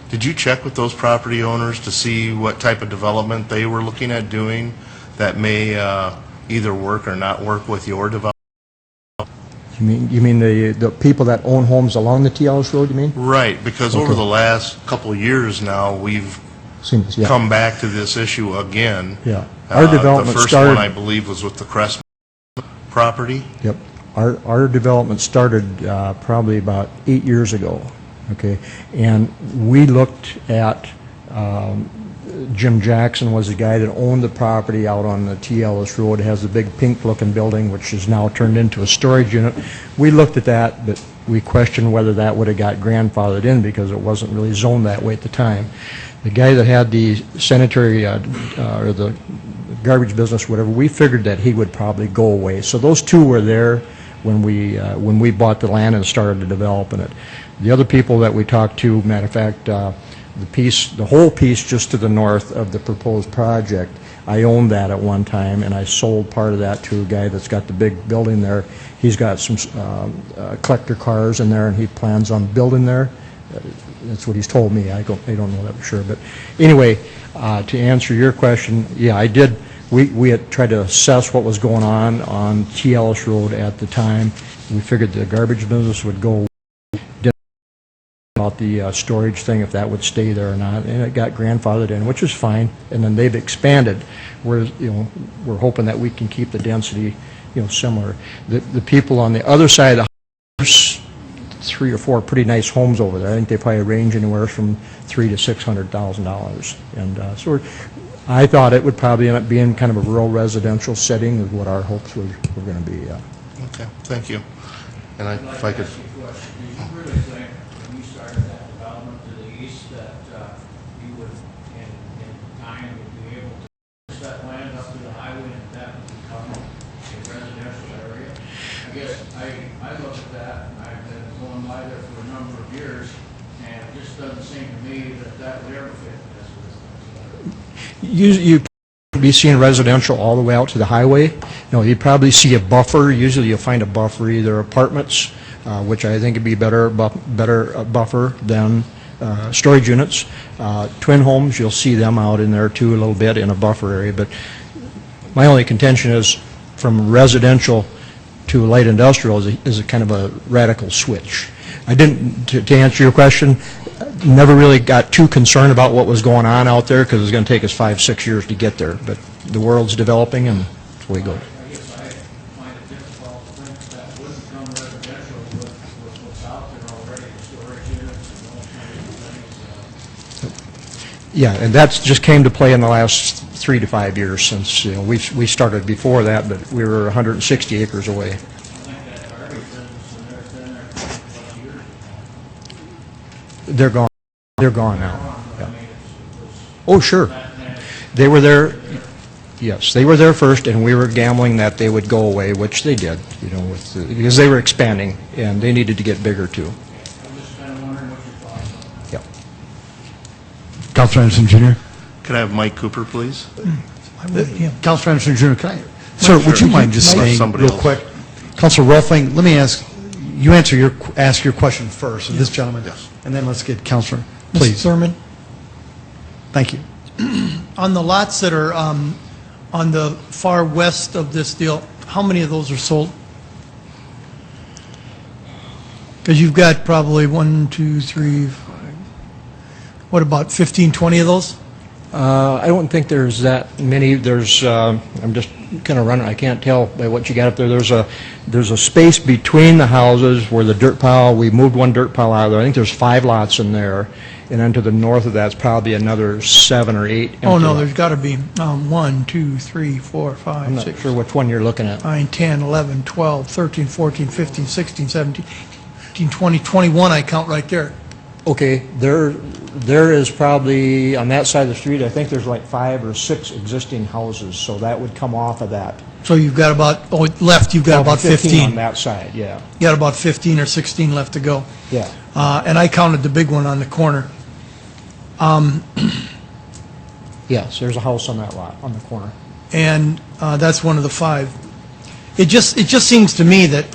Speaker 4: did you check with those property owners to see what type of development they were looking at doing that may either work or not work with your development?
Speaker 15: You mean the people that own homes along the TLS Road, you mean?
Speaker 4: Right, because over the last couple of years now, we've
Speaker 15: Yeah.
Speaker 4: come back to this issue again.
Speaker 15: Yeah. Our development
Speaker 4: The first
Speaker 15: started-
Speaker 4: one, I believe, was with the Crest property.
Speaker 15: Yep. Our development started probably about 8 years ago, okay? And we looked at, Jim Jackson was the guy that owned the property out on the TLS Road. It has a big pink-looking building, which is now turned into a storage unit. We looked at that, but we questioned whether that would have got grandfathered in because it wasn't really zoned that way at the time. The guy that had the sanitary, or the garbage business, whatever, we figured that he would probably go away. So those 2 were there when we bought the land and started developing it. The other people that we talked to, matter of fact, the whole piece just to the north of the proposed project, I owned that at one time, and I sold part of that to a guy that's got the big building there. He's got some collector cars in there, and he plans on building there. That's what he's told me. I don't know that for sure. But anyway, to answer your question, yeah, I did. We had tried to assess what was going on TLS Road at the time. We figured the garbage business would go. Didn't know about the storage thing, if that would stay there or not, and it got grandfathered in, which is fine. And then they've expanded. We're hoping that we can keep the density, similar. The people on the other side of the house, 3 or 4 pretty nice homes over there. I think they probably range anywhere from $300,000 to $600,000, and so I thought it would probably end up being kind of a rural residential setting is what our hopes were going to be.
Speaker 4: Okay, thank you. And if I could...
Speaker 15: Do you really think when you started that development to the east that you would, in time, would be able to push that land up to the highway and that would become a residential area? I guess I look at that, and I've been going by there for a number of years, and it just doesn't seem to me that that would ever fit as a residential. You be seeing residential all the way out to the highway. No, you'd probably see a buffer. Usually you'll find a buffer, either apartments, which I think would be better buffer than storage units. Twin homes, you'll see them out in there too a little bit in a buffer area. But my only contention is from residential to light industrial is a kind of a radical switch. I didn't, to answer your question, never really got too concerned about what was going on out there because it was going to take us 5-6 years to get there. But the world's developing and that's the way it goes. I guess I find it difficult to think that would become residential with what's out there already, the storage units and those kinds of things. Yeah, and that's just came to play in the last 3 to 5 years since, you know, we started before that, but we were 160 acres away. They're gone. They're gone now. Yeah. Oh, sure. They were there. Yes, they were there first, and we were gambling that they would go away, which they did. You know, because they were expanding and they needed to get bigger too. Yeah.
Speaker 1: Councilor Anderson Jr.
Speaker 4: Could I have Mike Cooper, please?
Speaker 1: Councilor Anderson Jr., can I, sir, would you mind just staying
Speaker 4: Somebody
Speaker 1: real
Speaker 4: else.
Speaker 1: quick? Councilor Rolfing, let me ask your question first, this gentleman.
Speaker 4: Yes.
Speaker 1: And then let's get Councilor,
Speaker 18: Mr.
Speaker 1: please.
Speaker 18: Thurman,
Speaker 1: Thank you.
Speaker 18: on the lots that are on the far west of this deal, how many of those are sold? Because you've got probably 1, 2, 3, 5, what, about 15, 20 of those?
Speaker 15: I don't think there's that many. There's, I'm just kind of running, I can't tell by what you got up there. There's a space between the houses where the dirt pile, we moved one dirt pile out of there. I think there's 5 lots in there. And then to the north of that's probably another 7 or 8.
Speaker 18: Oh, no,
Speaker 15: empty
Speaker 18: there's got to be 1, 2, 3, 4,
Speaker 15: I'm
Speaker 18: 5,
Speaker 15: not
Speaker 18: 6,
Speaker 15: sure which one you're looking at.
Speaker 18: 9, 10, 11, 12, 13, 14, 15, 16, 17, 18, 20, 21 I count right there.
Speaker 15: Okay, there is probably, on that side of the street, I think there's like 5 or 6 existing houses, so that would come off of that.
Speaker 18: So you've got about, left you've got about 15.
Speaker 15: on that side, yeah.
Speaker 18: You got about 15 or 16 left to go.
Speaker 15: Yeah.
Speaker 18: And I counted the big one on the corner.
Speaker 15: Yes, there's a house on that lot, on the corner.
Speaker 18: And that's one of the 5. It just seems to me that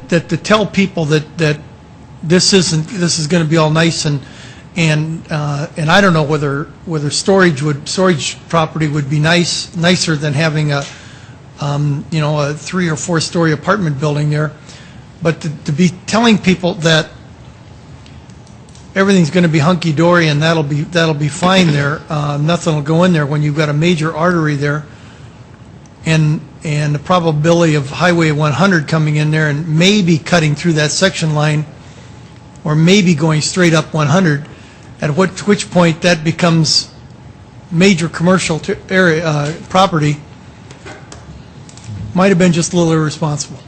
Speaker 18: to tell people that this is going to be all nice and I don't know whether storage property would be nicer than having a 3 or 4 story apartment building there, but to be telling people that everything's going to be hunky dory and that'll be fine there, nothing will go in there when you've got a major artery there, and the probability of Highway 100 coming in there and maybe cutting through that section line, or maybe going straight up 100, at which point that becomes major commercial area property, might have been just a little irresponsible.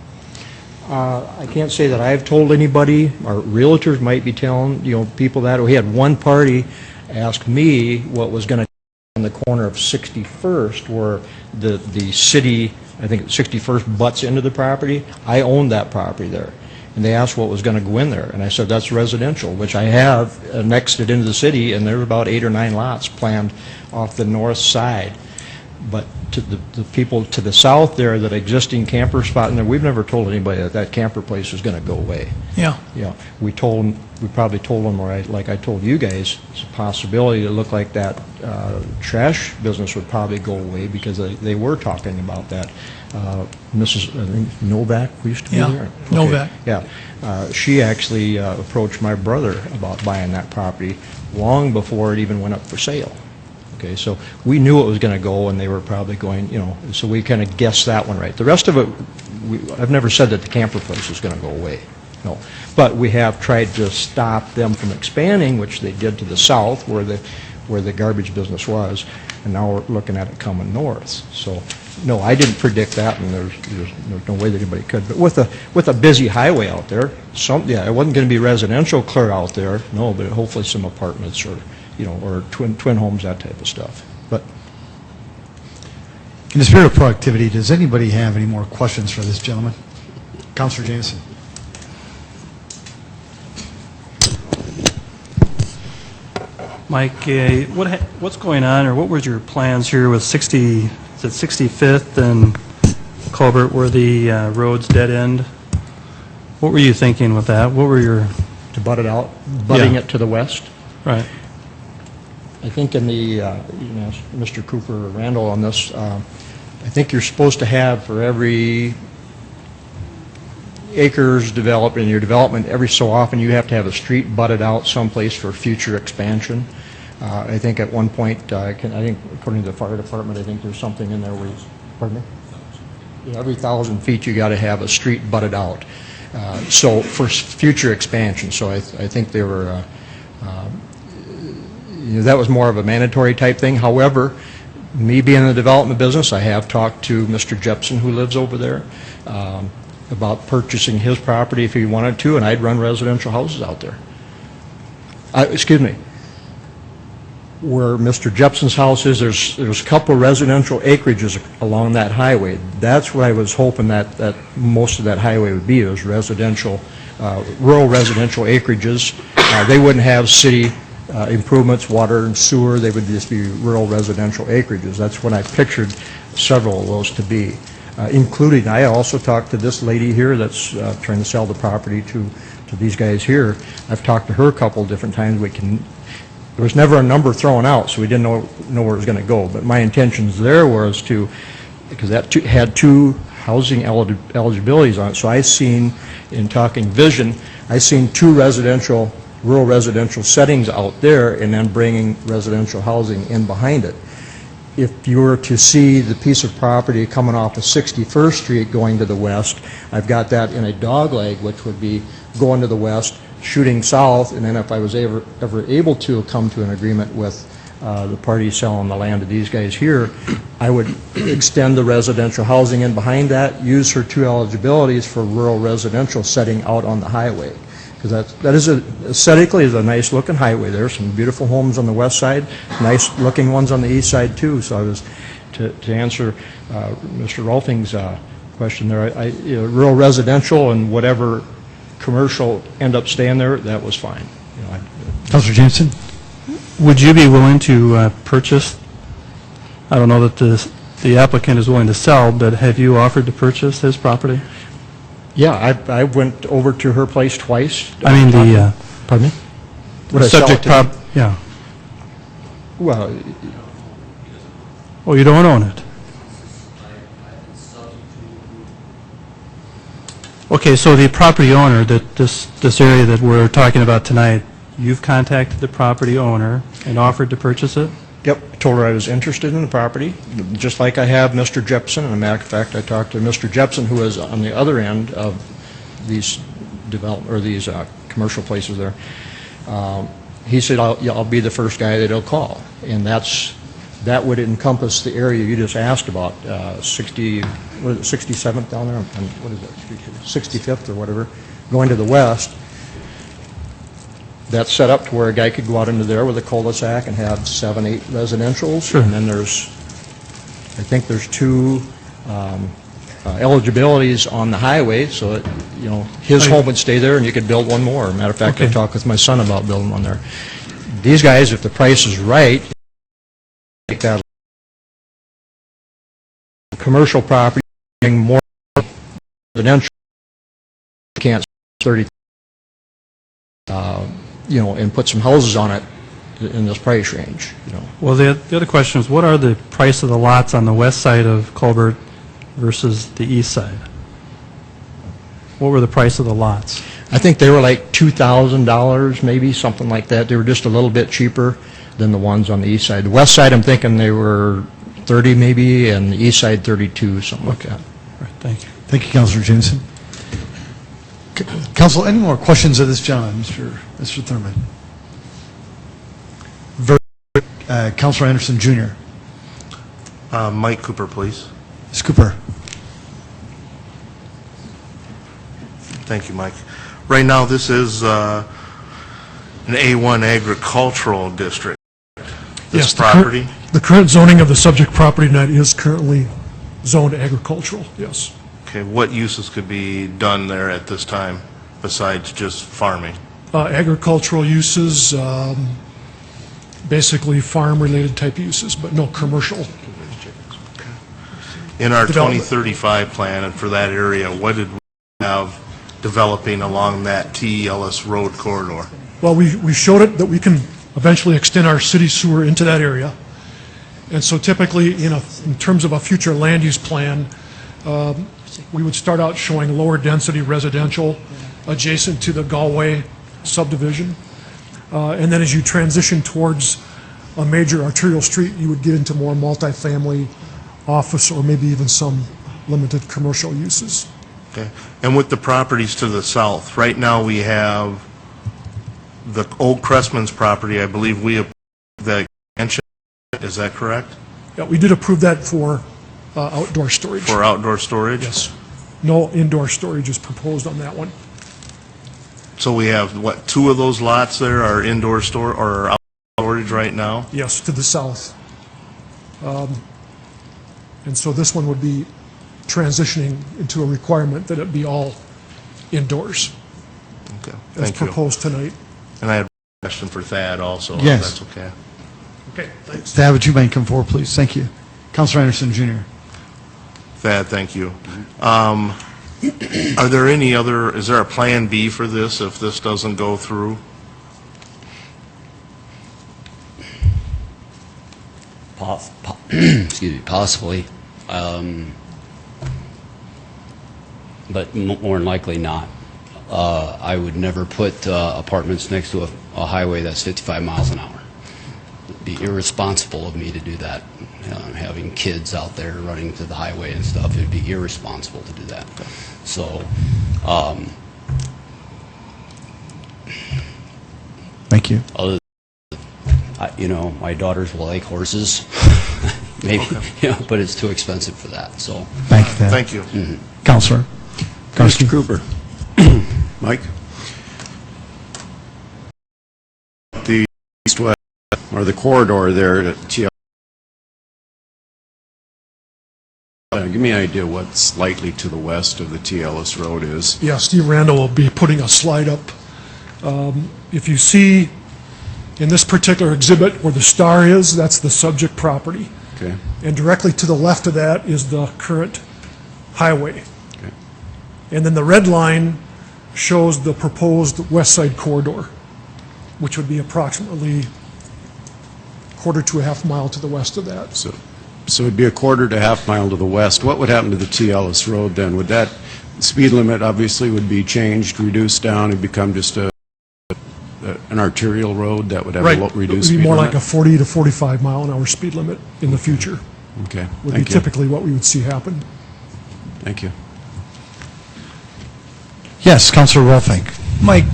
Speaker 15: I can't say that I've told anybody. Our realtors might be telling, people that. We had one party ask me what was going to on the corner of 61st, where the city, I think 61st butts into the property. I owned that property there. And they asked what was going to go in there. And I said, that's residential, which I have annexed it into the city, and there are about 8 or 9 lots planned off the north side. But to the people to the south there, that existing camper spot in there, we've never told anybody that camper place was going to go away.
Speaker 18: Yeah.
Speaker 15: Yeah. We probably told them, like I told you guys, it's a possibility. It looked like that trash business would probably go away because they were talking about that. Mrs. I think Novak, we used to be there? Okay.
Speaker 18: Novak.
Speaker 15: Yeah. She actually approached my brother about buying that property long before it even went up for sale. Okay, so we knew it was going to go, and they were probably going, so we kind of guessed that one right. The rest of it, I've never said that the camper place was going to go away, no. But we have tried to stop them from expanding, which they did to the south, where the garbage business was, and now we're looking at it coming north. So no, I didn't predict that, and there's no way that anybody could. But with a busy highway out there, it wasn't going to be residential clear out there, no, but hopefully some apartments or, or twin homes, that type of stuff. But
Speaker 1: In the spirit of proactivity, does anybody have any more questions for this gentleman? Councilor Jameson.
Speaker 19: Mike, what's going on, or what were your plans here with 65th and Culbert where the road's dead end? What were you thinking with that? What were your...
Speaker 15: To butt it out, butting it to the west?
Speaker 19: Right.
Speaker 15: I think in the, Mr. Cooper or Randall on this, I think you're supposed to have for every acres developed in your development, every so often you have to have a street butted out someplace for future expansion. I think at one point, I think according to the fire department, I think there's something in there where pardon me? Every 1,000 feet you got to have a street butted out. So for future expansion, so I think they were, that was more of a mandatory type thing. However, me being in the development business, I have talked to Mr. Jepson, who lives over there, about purchasing his property if he wanted to, and I'd run residential houses out there. Excuse me. Where Mr. Jepson's house is, there's a couple of residential acreages along that highway. That's where I was hoping that most of that highway would be, those residential, rural residential acreages. They wouldn't have city improvements, water and sewer. They would just be rural residential acreages. That's what I pictured several of those to be. Including, I also talked to this lady here that's trying to sell the property to these guys here. I've talked to her a couple different times. There was never a number thrown out, so we didn't know where it was going to go. But my intentions there was to, because that had two housing eligibilities on it. So I seen, in talking vision, I seen two rural residential settings out there, and then bringing residential housing in behind it. If you were to see the piece of property coming off of 61st Street going to the west, I've got that in a dogleg, which would be going to the west, shooting south, and then if I was ever able to come to an agreement with the party selling the land to these guys here, I would extend the residential housing in behind that, use her two eligibilities for rural residential setting out on the highway. Because that is aesthetically is a nice looking highway. There are some beautiful homes on the west side, nice looking ones on the east side too. So I was, to answer Mr. Rolfing's question there, rural residential and whatever commercial end up staying there, that was fine.
Speaker 1: Councilor Jameson?
Speaker 19: Would you be willing to purchase, I don't know that the applicant is willing to sell, but have you offered to purchase his property?
Speaker 15: Yeah, I went over to her place twice.
Speaker 19: I mean
Speaker 15: pardon me?
Speaker 19: The subject yeah.
Speaker 15: Well,
Speaker 19: oh, you don't own it? Okay, so the property owner, that this area that we're talking about tonight, you've contacted the property owner and offered to purchase it?
Speaker 15: Yep, told her I was interested in the property, just like I have Mr. Jepson. And a matter of fact, I talked to Mr. Jepson, who is on the other end of these commercial places there. He said, I'll be the first guy that he'll call. And that would encompass the area you just asked about, 67th down there, and what is that, 65th or whatever, going to the west. That's set up to where a guy could go out into there with a cul-de-sac and have 7, 8 residentials.
Speaker 19: Sure.
Speaker 15: And then I think there's two eligibilities on the highway, so that, his home would stay there and you could build one more. Matter of fact, I talked with my son about building one there. These guys, if the price is right, take that commercial property, more residential, can't 30. And put some houses on it in this price range,
Speaker 19: Well, the other question is, what are the price of the lots on the west side of Culbert versus the east side? What were the price of the lots?
Speaker 15: I think they were like $2,000, maybe, something like that. They were just a little bit cheaper than the ones on the east side. The west side, I'm thinking they were 30 maybe, and the east side 32, something like that.
Speaker 19: All right, thank you.
Speaker 1: Thank you, Councilor Jameson. Council, any more questions of this gentleman, Mr. Thurman? Councilor Anderson, Jr.
Speaker 4: Mike Cooper, please.
Speaker 1: Ms. Cooper.
Speaker 4: Thank you, Mike. Right now, this is an A1 agricultural district. This
Speaker 8: Yes,
Speaker 4: property?
Speaker 8: the current zoning of the subject property tonight is currently zoned agricultural, yes.
Speaker 4: Okay, what uses could be done there at this time besides just farming?
Speaker 8: Agricultural uses, basically farm-related type uses, but no commercial.
Speaker 4: In our
Speaker 8: Development.
Speaker 4: 2035 plan and for that area, what did we have developing along that T. Ellis Road corridor?
Speaker 8: Well, we showed it that we can eventually extend our city sewer into that area. And so typically, in terms of a future land use plan, we would start out showing lower density residential adjacent to the Galway subdivision. And then as you transition towards a major arterial street, you would get into more multifamily, office, or maybe even some limited commercial uses.
Speaker 4: Okay. And with the properties to the south, right now we have the old Cressman's property, I believe we approved the expansion, is that correct?
Speaker 8: Yeah, we did approve that for outdoor storage.
Speaker 4: For outdoor storage?
Speaker 8: Yes. No indoor storage is proposed on that one.
Speaker 4: So we have, what, 2 of those lots there are indoor store or outdoor storage right now?
Speaker 8: Yes, to the south. And so this one would be transitioning into a requirement that it be all indoors,
Speaker 4: Okay,
Speaker 8: as
Speaker 4: thank you.
Speaker 8: proposed tonight.
Speaker 4: And I had a question for Thad also, if
Speaker 1: Yes.
Speaker 4: that's okay.
Speaker 8: Okay, thanks.
Speaker 1: Thad, would you mind come forward, please? Thank you. Councilor Anderson, Jr.
Speaker 4: Thad, thank you. Are there any other, is there a plan B for this if this doesn't go through?
Speaker 12: Excuse me, possibly, but more than likely not. I would never put apartments next to a highway that's 55 miles an hour. It'd be irresponsible of me to do that. Having kids out there running to the highway and stuff, it'd be irresponsible to do that. So,
Speaker 1: Thank you.
Speaker 12: other my daughters will like horses, maybe, but it's too expensive for that, so.
Speaker 1: Thank you, Thad.
Speaker 4: Thank you.
Speaker 1: Counselor.
Speaker 20: Mr. Cooper. Mike? The east-west, or the corridor there at TL. Give me an idea what slightly to the west of the T. Ellis Road is.
Speaker 8: Yeah, Steve Randall will be putting a slide up. If you see in this particular exhibit where the star is, that's the subject property.
Speaker 20: Okay.
Speaker 8: And directly to the left of that is the current highway.
Speaker 20: Okay.
Speaker 8: And then the red line shows the proposed west side corridor, which would be approximately quarter to a half mile to the west of that.
Speaker 20: So it'd be a quarter to half mile to the west. What would happen to the T. Ellis Road then? Would that speed limit obviously would be changed, reduced down, and become just an arterial road that would have
Speaker 8: Right.
Speaker 20: a reduced
Speaker 8: It would
Speaker 20: speed
Speaker 8: be more
Speaker 20: limit?
Speaker 8: like a 40 to 45 mile an hour speed limit in the future.
Speaker 20: Okay,
Speaker 8: Would be
Speaker 20: thank you.
Speaker 8: typically what we would see happen.
Speaker 20: Thank you.
Speaker 1: Yes, Councilor Wolfink.
Speaker 18: Mike,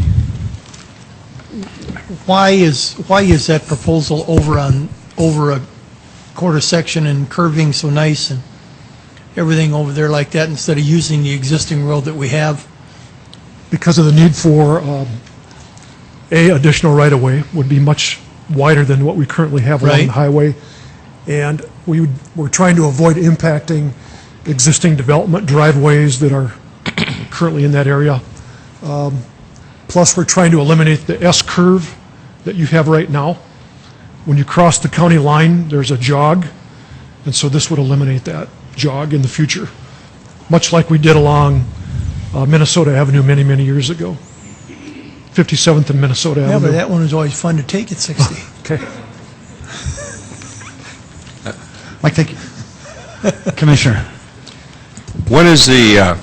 Speaker 18: why is that proposal over a quarter section and curving so nice and everything over there like that instead of using the existing road that we have?
Speaker 8: Because of the need for additional right-of-way would be much wider than what we currently have along
Speaker 18: Right.
Speaker 8: the highway. And we're trying to avoid impacting existing development driveways that are currently in that area. Plus, we're trying to eliminate the S-curve that you have right now. When you cross the county line, there's a jog, and so this would eliminate that jog in the future, much like we did along Minnesota Avenue many, many years ago. 57th and Minnesota
Speaker 18: Yeah,
Speaker 8: Avenue.
Speaker 18: but that one is always fun to take at 60.
Speaker 8: Okay.
Speaker 1: Mike, thank you. Commissioner.
Speaker 6: When is the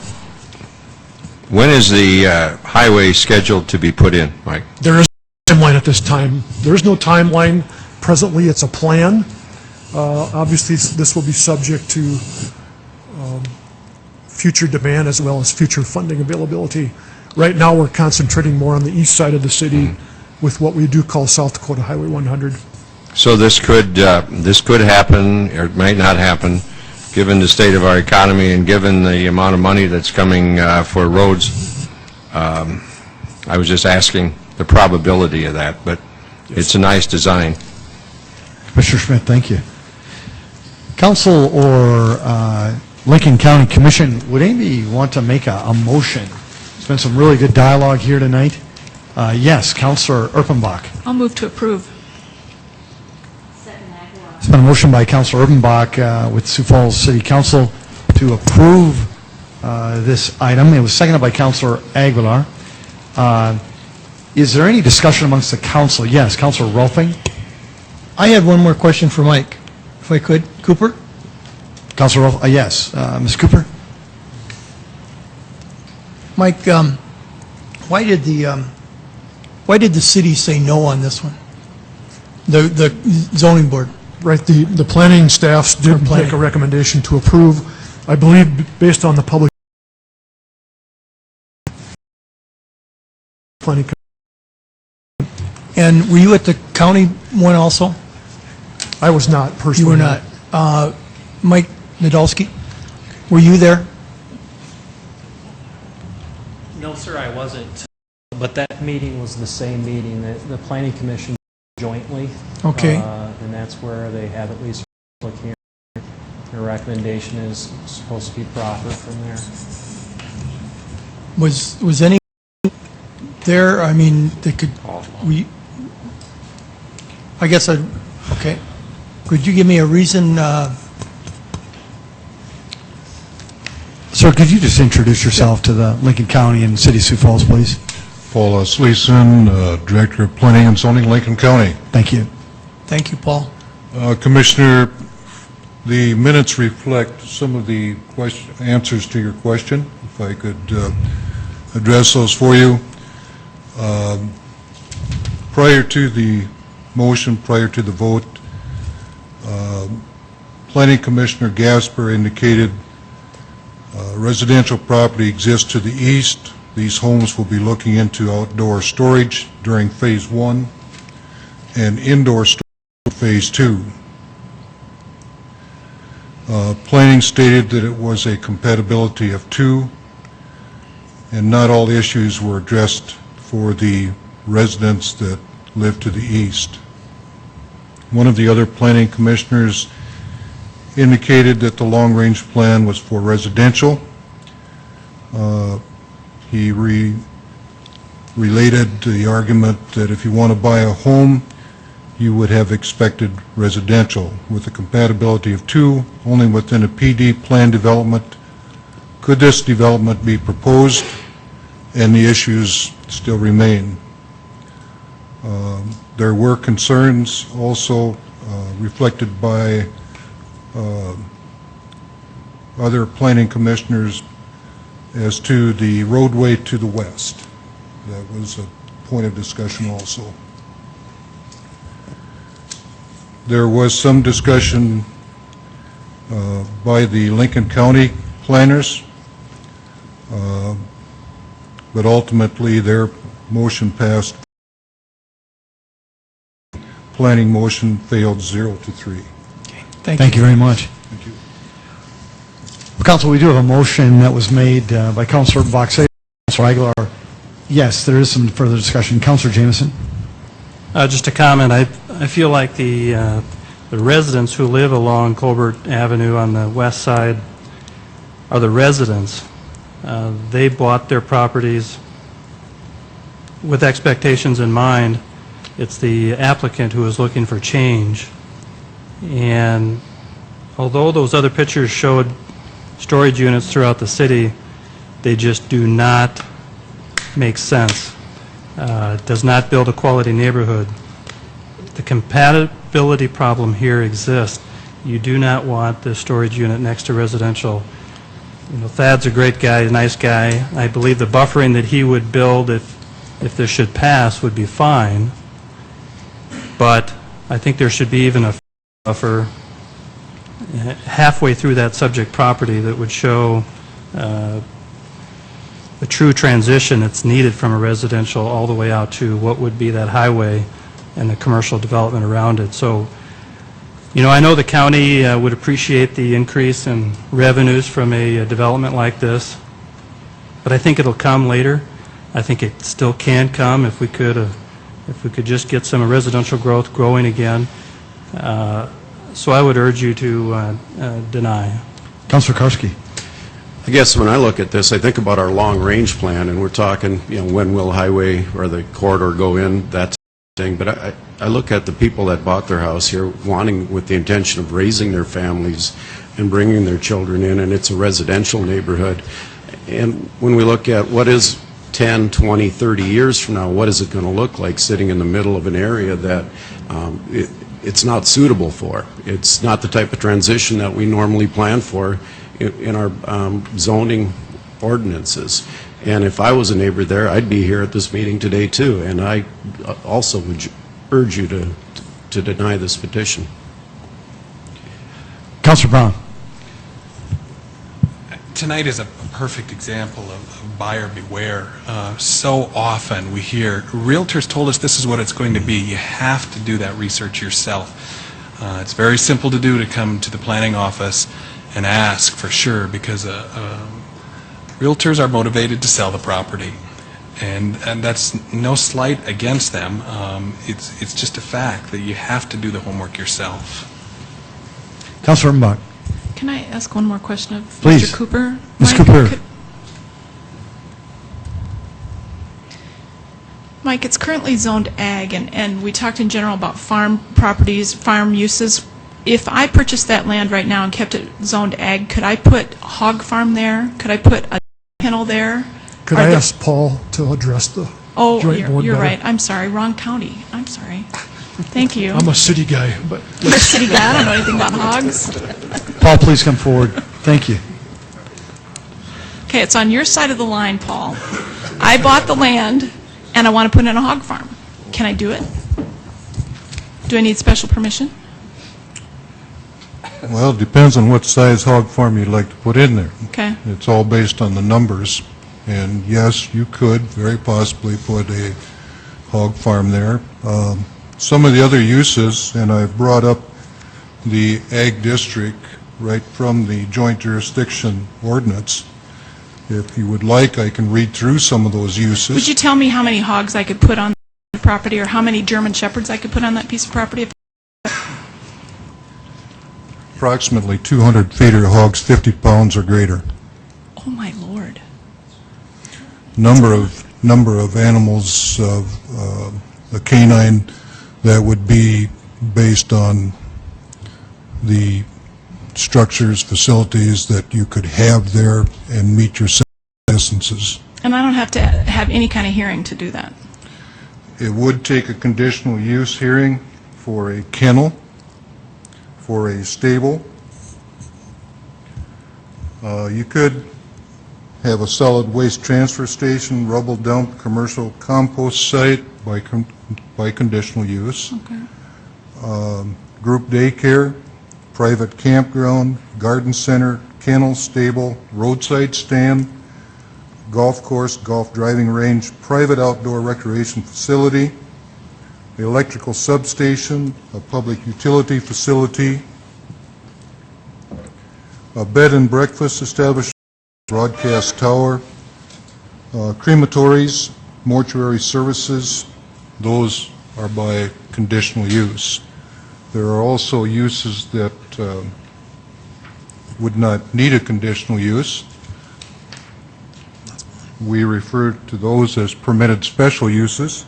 Speaker 6: highway scheduled to be put in, Mike?
Speaker 8: There is no timeline at this time. There is no timeline. Presently, it's a plan. Obviously, this will be subject to future demand as well as future funding availability. Right now, we're concentrating more on the east side of the city with what we do call South Dakota Highway 100.
Speaker 6: So this could happen, or it might not happen, given the state of our economy and given the amount of money that's coming for roads, I was just asking the probability of that, but it's a nice design.
Speaker 1: Commissioner Schmidt, thank you. Council or Lincoln County Commission, would anybody want to make a motion? There's been some really good dialogue here tonight. Yes, Councilor Erpenbach.
Speaker 5: I'll move to approve.
Speaker 1: It's been a motion by Councilor Erpenbach with Sioux Falls City Council to approve this item. It was seconded by Councilor Aguilar. Is there any discussion amongst the council? Yes, Councilor Rolfing.
Speaker 18: I had one more question for Mike, if I could. Cooper?
Speaker 1: Councilor Rolfing, yes. Ms. Cooper?
Speaker 18: Mike, why did the city say no on this one? The zoning board?
Speaker 8: Right, the planning staffs did make a recommendation to approve, I believe, based on the public planning.
Speaker 18: And were you at the county one also?
Speaker 8: I was not personally.
Speaker 18: You were not. Mike Nadolski, were you there?
Speaker 9: No, sir, I wasn't. But that meeting was the same meeting, the Planning Commission jointly.
Speaker 18: Okay.
Speaker 9: And that's where they have at least look here. Their recommendation is supposed to be proper from there.
Speaker 18: Was any there? I mean, they could. I guess okay. Could you give me a reason?
Speaker 1: Sir, could you just introduce yourself to the Lincoln County and City of Sioux Falls, please?
Speaker 21: Paul Sleason, Director of Planning and Zoning, Lincoln County.
Speaker 1: Thank you.
Speaker 18: Thank you, Paul.
Speaker 21: Commissioner, the minutes reflect some of the answers to your question. If I could address those for you. Prior to the motion, prior to the vote, Planning Commissioner Gasper indicated residential property exists to the east. These homes will be looking into outdoor storage during Phase 1 and indoor storage Phase 2. Planning stated that it was a compatibility of 2, and not all issues were addressed for the residents that live to the east. One of the other planning commissioners indicated that the long-range plan was for residential. He related the argument that if you want to buy a home, you would have expected residential. With a compatibility of 2, only within a PD plan development could this development be proposed, and the issues still remain. There were concerns also reflected by other planning commissioners as to the roadway to the west. That was a point of discussion also. There was some discussion by the Lincoln County planners, but ultimately their motion passed. Planning motion failed 0-3.
Speaker 1: Thank you very much.
Speaker 21: Thank you.
Speaker 1: Well, Council, we do have a motion that was made by Councilor Boxay, Councilor Aguilar. Yes, there is some further discussion. Councilor Jamison.
Speaker 19: Just a comment. I feel like the residents who live along Colbert Avenue on the west side are the residents. They bought their properties with expectations in mind. It's the applicant who is looking for change. And although those other pictures showed storage units throughout the city, they just do not make sense. It does not build a quality neighborhood. The compatibility problem here exists. You do not want the storage unit next to residential. You know, Thad's a great guy, a nice guy. I believe the buffering that he would build if this should pass would be fine. But I think there should be even a buffer halfway through that subject property that would show the true transition that's needed from a residential all the way out to what would be that highway and the commercial development around it. So You know, I know the county would appreciate the increase in revenues from a development like this, but I think it'll come later. I think it still can come if we could just get some residential growth growing again. So I would urge you to deny.
Speaker 1: Councilor Karski.
Speaker 20: I guess when I look at this, I think about our long-range plan, and we're talking, when will highway or the corridor go in, that thing. But I look at the people that bought their house here wanting, with the intention of raising their families and bringing their children in, and it's a residential neighborhood. And when we look at what is 10, 20, 30 years from now, what is it going to look like sitting in the middle of an area that it's not suitable for? It's not the type of transition that we normally plan for in our zoning ordinances. And if I was a neighbor there, I'd be here at this meeting today too, and I also would urge you to deny this petition.
Speaker 1: Councilor Brown.
Speaker 11: Tonight is a perfect example of buyer beware. So often we hear, realtors told us this is what it's going to be. You have to do that research yourself. It's very simple to do, to come to the planning office and ask for sure, because realtors are motivated to sell the property. And that's no slight against them. It's just a fact that you have to do the homework yourself.
Speaker 1: Councilor Mbach.
Speaker 3: Can I ask one more question of
Speaker 1: Please.
Speaker 3: Mr. Cooper?
Speaker 1: Ms. Cooper.
Speaker 3: Mike, it's currently zoned ag, and we talked in general about farm properties, farm uses. If I purchased that land right now and kept it zoned ag, could I put hog farm there? Could I put a kennel there?
Speaker 8: Could I ask Paul to address the
Speaker 3: Oh,
Speaker 8: joint board
Speaker 3: you're
Speaker 8: better?
Speaker 3: right. I'm sorry. Wrong county. I'm sorry. Thank you.
Speaker 8: I'm a city guy, but...
Speaker 3: You're a city guy. I don't know anything about hogs.
Speaker 1: Paul, please come forward. Thank you.
Speaker 3: Okay, it's on your side of the line, Paul. I bought the land, and I want to put in a hog farm. Can I do it? Do I need special permission?
Speaker 21: Well, it depends on what size hog farm you'd like to put in there.
Speaker 3: Okay.
Speaker 21: It's all based on the numbers. And yes, you could very possibly put a hog farm there. Some of the other uses, and I've brought up the ag district right from the joint jurisdiction ordinance. If you would like, I can read through some of those uses.
Speaker 3: Would you tell me how many hogs I could put on the property, or how many German Shepherds I could put on that piece of property?
Speaker 21: Approximately 200 feeder hogs, 50 pounds or greater.
Speaker 3: Oh, my Lord.
Speaker 21: Number of animals of a canine that would be based on the structures, facilities that you could have there and meet your licenses.
Speaker 3: And I don't have to have any kind of hearing to do that.
Speaker 21: It would take a conditional use hearing for a kennel, for a stable. You could have a solid waste transfer station, rubble dump, commercial compost site by conditional use.
Speaker 3: Okay.
Speaker 21: Group daycare, private campground, garden center, kennel, stable, roadside stand, golf course, golf driving range, private outdoor recreation facility, electrical substation, a public utility facility, a bed and breakfast establishment, broadcast tower, crematories, mortuary services. Those are by conditional use. There are also uses that would not need a conditional use. We refer to those as permitted special uses.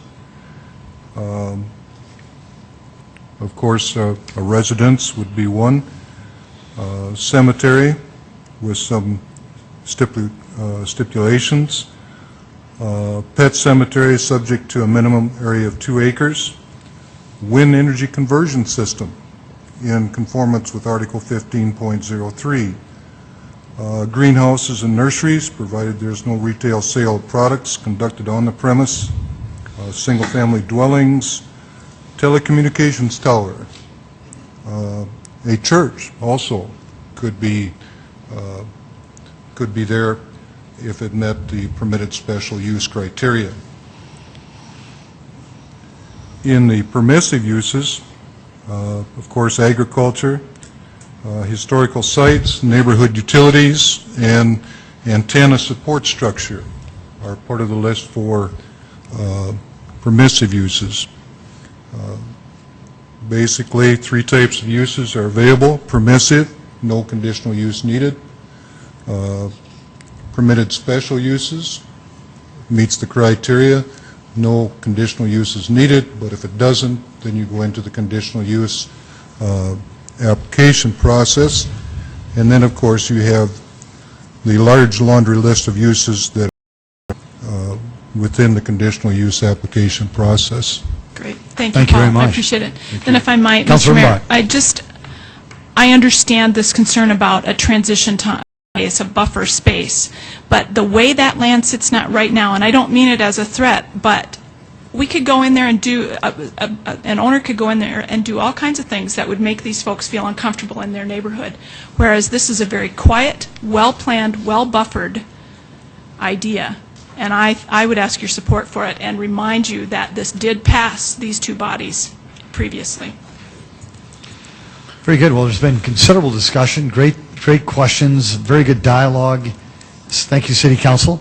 Speaker 21: Of course, a residence would be one. Cemetery with some stipulations. Pet cemetery subject to a minimum area of 2 acres. Wind energy conversion system in conformance with Article 15.03. Greenhouses and nurseries, provided there's no retail sale of products conducted on the premise. Single-family dwellings. Telecommunications tower. A church also could be there if it met the permitted special use criteria. In the permissive uses, of course, agriculture, historical sites, neighborhood utilities, and antenna support structure are part of the list for permissive uses. Basically, 3 types of uses are available: permissive, no conditional use needed; permitted special uses, meets the criteria, no conditional use is needed, but if it doesn't, then you go into the conditional use application process. And then, of course, you have the large laundry list of uses that are within the conditional use application process.
Speaker 3: Great. Thank you,
Speaker 1: Thank you
Speaker 3: Paul.
Speaker 1: very much.
Speaker 3: I appreciate it. Then if I might,
Speaker 1: Councilor
Speaker 3: Mr. Mayor,
Speaker 1: Bach.
Speaker 3: I understand this concern about a transition time. It's a buffer space. But the way that land sits not right now, and I don't mean it as a threat, but we could go in there and do, an owner could go in there and do all kinds of things that would make these folks feel uncomfortable in their neighborhood. Whereas this is a very quiet, well-planned, well-buffered idea. And I would ask your support for it and remind you that this did pass these 2 bodies previously.
Speaker 1: Very good. Well, there's been considerable discussion, great questions, very good dialogue. Thank you, City Council.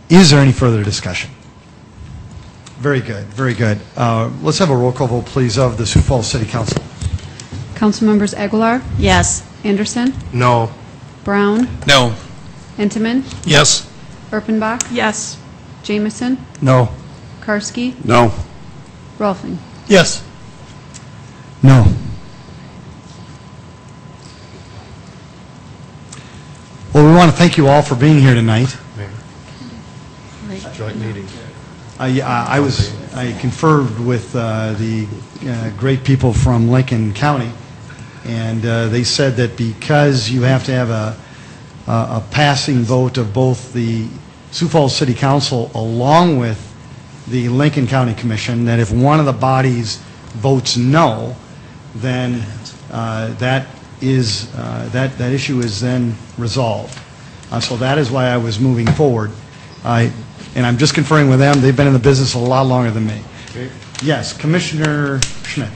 Speaker 1: Is there any further discussion? Very good, very good. Let's have a roll call vote, please, of the Sioux Falls City Council.
Speaker 2: Council members Aguilar,
Speaker 13: Yes.
Speaker 2: Anderson,
Speaker 4: No.
Speaker 2: Brown,
Speaker 11: No.
Speaker 2: Intiman,
Speaker 11: Yes.
Speaker 2: Erpenbach,
Speaker 3: Yes.
Speaker 2: Jamison,
Speaker 18: No.
Speaker 2: Karski,
Speaker 20: No.
Speaker 2: Rolfing.
Speaker 18: Yes.
Speaker 1: No. Well, we want to thank you all for being here tonight.
Speaker 4: Joint meeting.
Speaker 1: I conferred with the great people from Lincoln County, and they said that because you have to have a passing vote of both the Sioux Falls City Council along with the Lincoln County Commission, that if one of the bodies votes no, then that issue is then resolved. So that is why I was moving forward. And I'm just conferring with them. They've been in the business a lot longer than me.
Speaker 6: Okay.
Speaker 1: Yes, Commissioner Schmidt.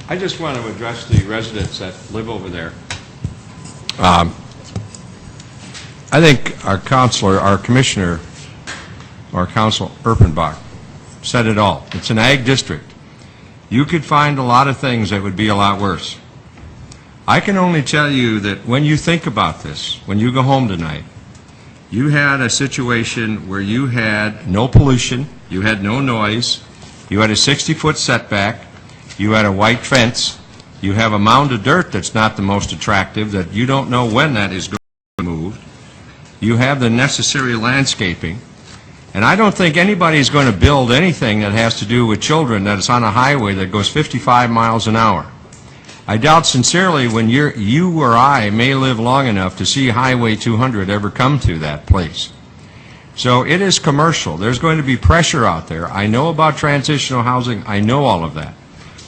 Speaker 6: I just want to address the residents that live over there. I think our counselor, our commissioner, our council, Erpenbach, said it all. It's an ag district. You could find a lot of things that would be a lot worse. I can only tell you that when you think about this, when you go home tonight, you had a situation where you had no pollution, you had no noise, you had a 60-foot setback, you had a white fence, you have a mound of dirt that's not the most attractive, that you don't know when that is going to be moved, you have the necessary landscaping, and I don't think anybody's going to build anything that has to do with children that is on a highway that goes 55 miles an hour. I doubt sincerely when you or I may live long enough to see Highway 200 ever come to that place. So it is commercial. There's going to be pressure out there. I know about transitional housing. I know all of that.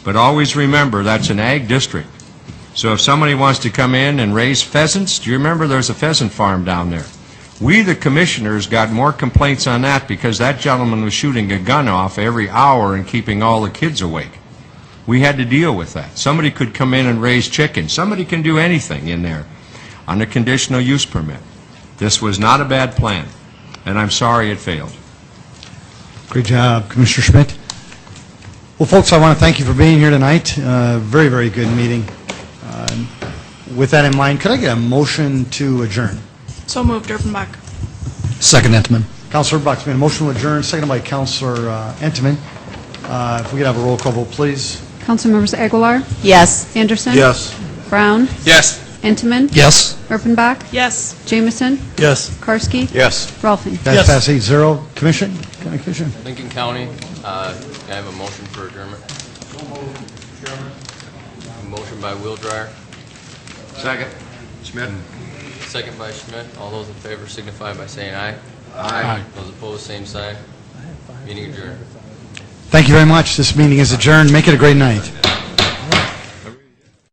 Speaker 6: But always remember, that's an ag district. So if somebody wants to come in and raise pheasants, do you remember there's a pheasant farm down there? We, the commissioners, got more complaints on that because that gentleman was shooting a gun off every hour and keeping all the kids awake. We had to deal with that. Somebody could come in and raise chickens. Somebody can do anything in there on a conditional use permit. This was not a bad plan, and I'm sorry it failed.
Speaker 1: Great job, Commissioner Schmidt. Well, folks, I want to thank you for being here tonight. Very, very good meeting. With that in mind, could I get a motion to adjourn?
Speaker 3: So moved, Erpenbach.
Speaker 18: Second, Intiman.
Speaker 1: Councilor Buck's made a motion to adjourn, seconded by Councilor Intiman. If we could have a roll call vote, please.
Speaker 2: Council members Aguilar,
Speaker 13: Yes.
Speaker 2: Anderson,
Speaker 4: Yes.
Speaker 2: Brown,
Speaker 11: Yes.
Speaker 2: Intiman,
Speaker 18: Yes.
Speaker 2: Erpenbach,
Speaker 3: Yes.
Speaker 2: Jamison,
Speaker 18: Yes.
Speaker 2: Karski,
Speaker 20: Yes.
Speaker 2: Rolfing.
Speaker 1: That's passed 8-0. Commission? County Commission?
Speaker 7: Lincoln County, I have a motion for adjournment. Motion by Wheeldryer,
Speaker 6: Second. Schmidt.
Speaker 7: second by Schmidt. All those in favor signify by saying aye.
Speaker 6: Aye.
Speaker 7: Those opposed, same sign. Meeting adjourned.
Speaker 1: Thank you very much. This meeting is adjourned. Make it a great night.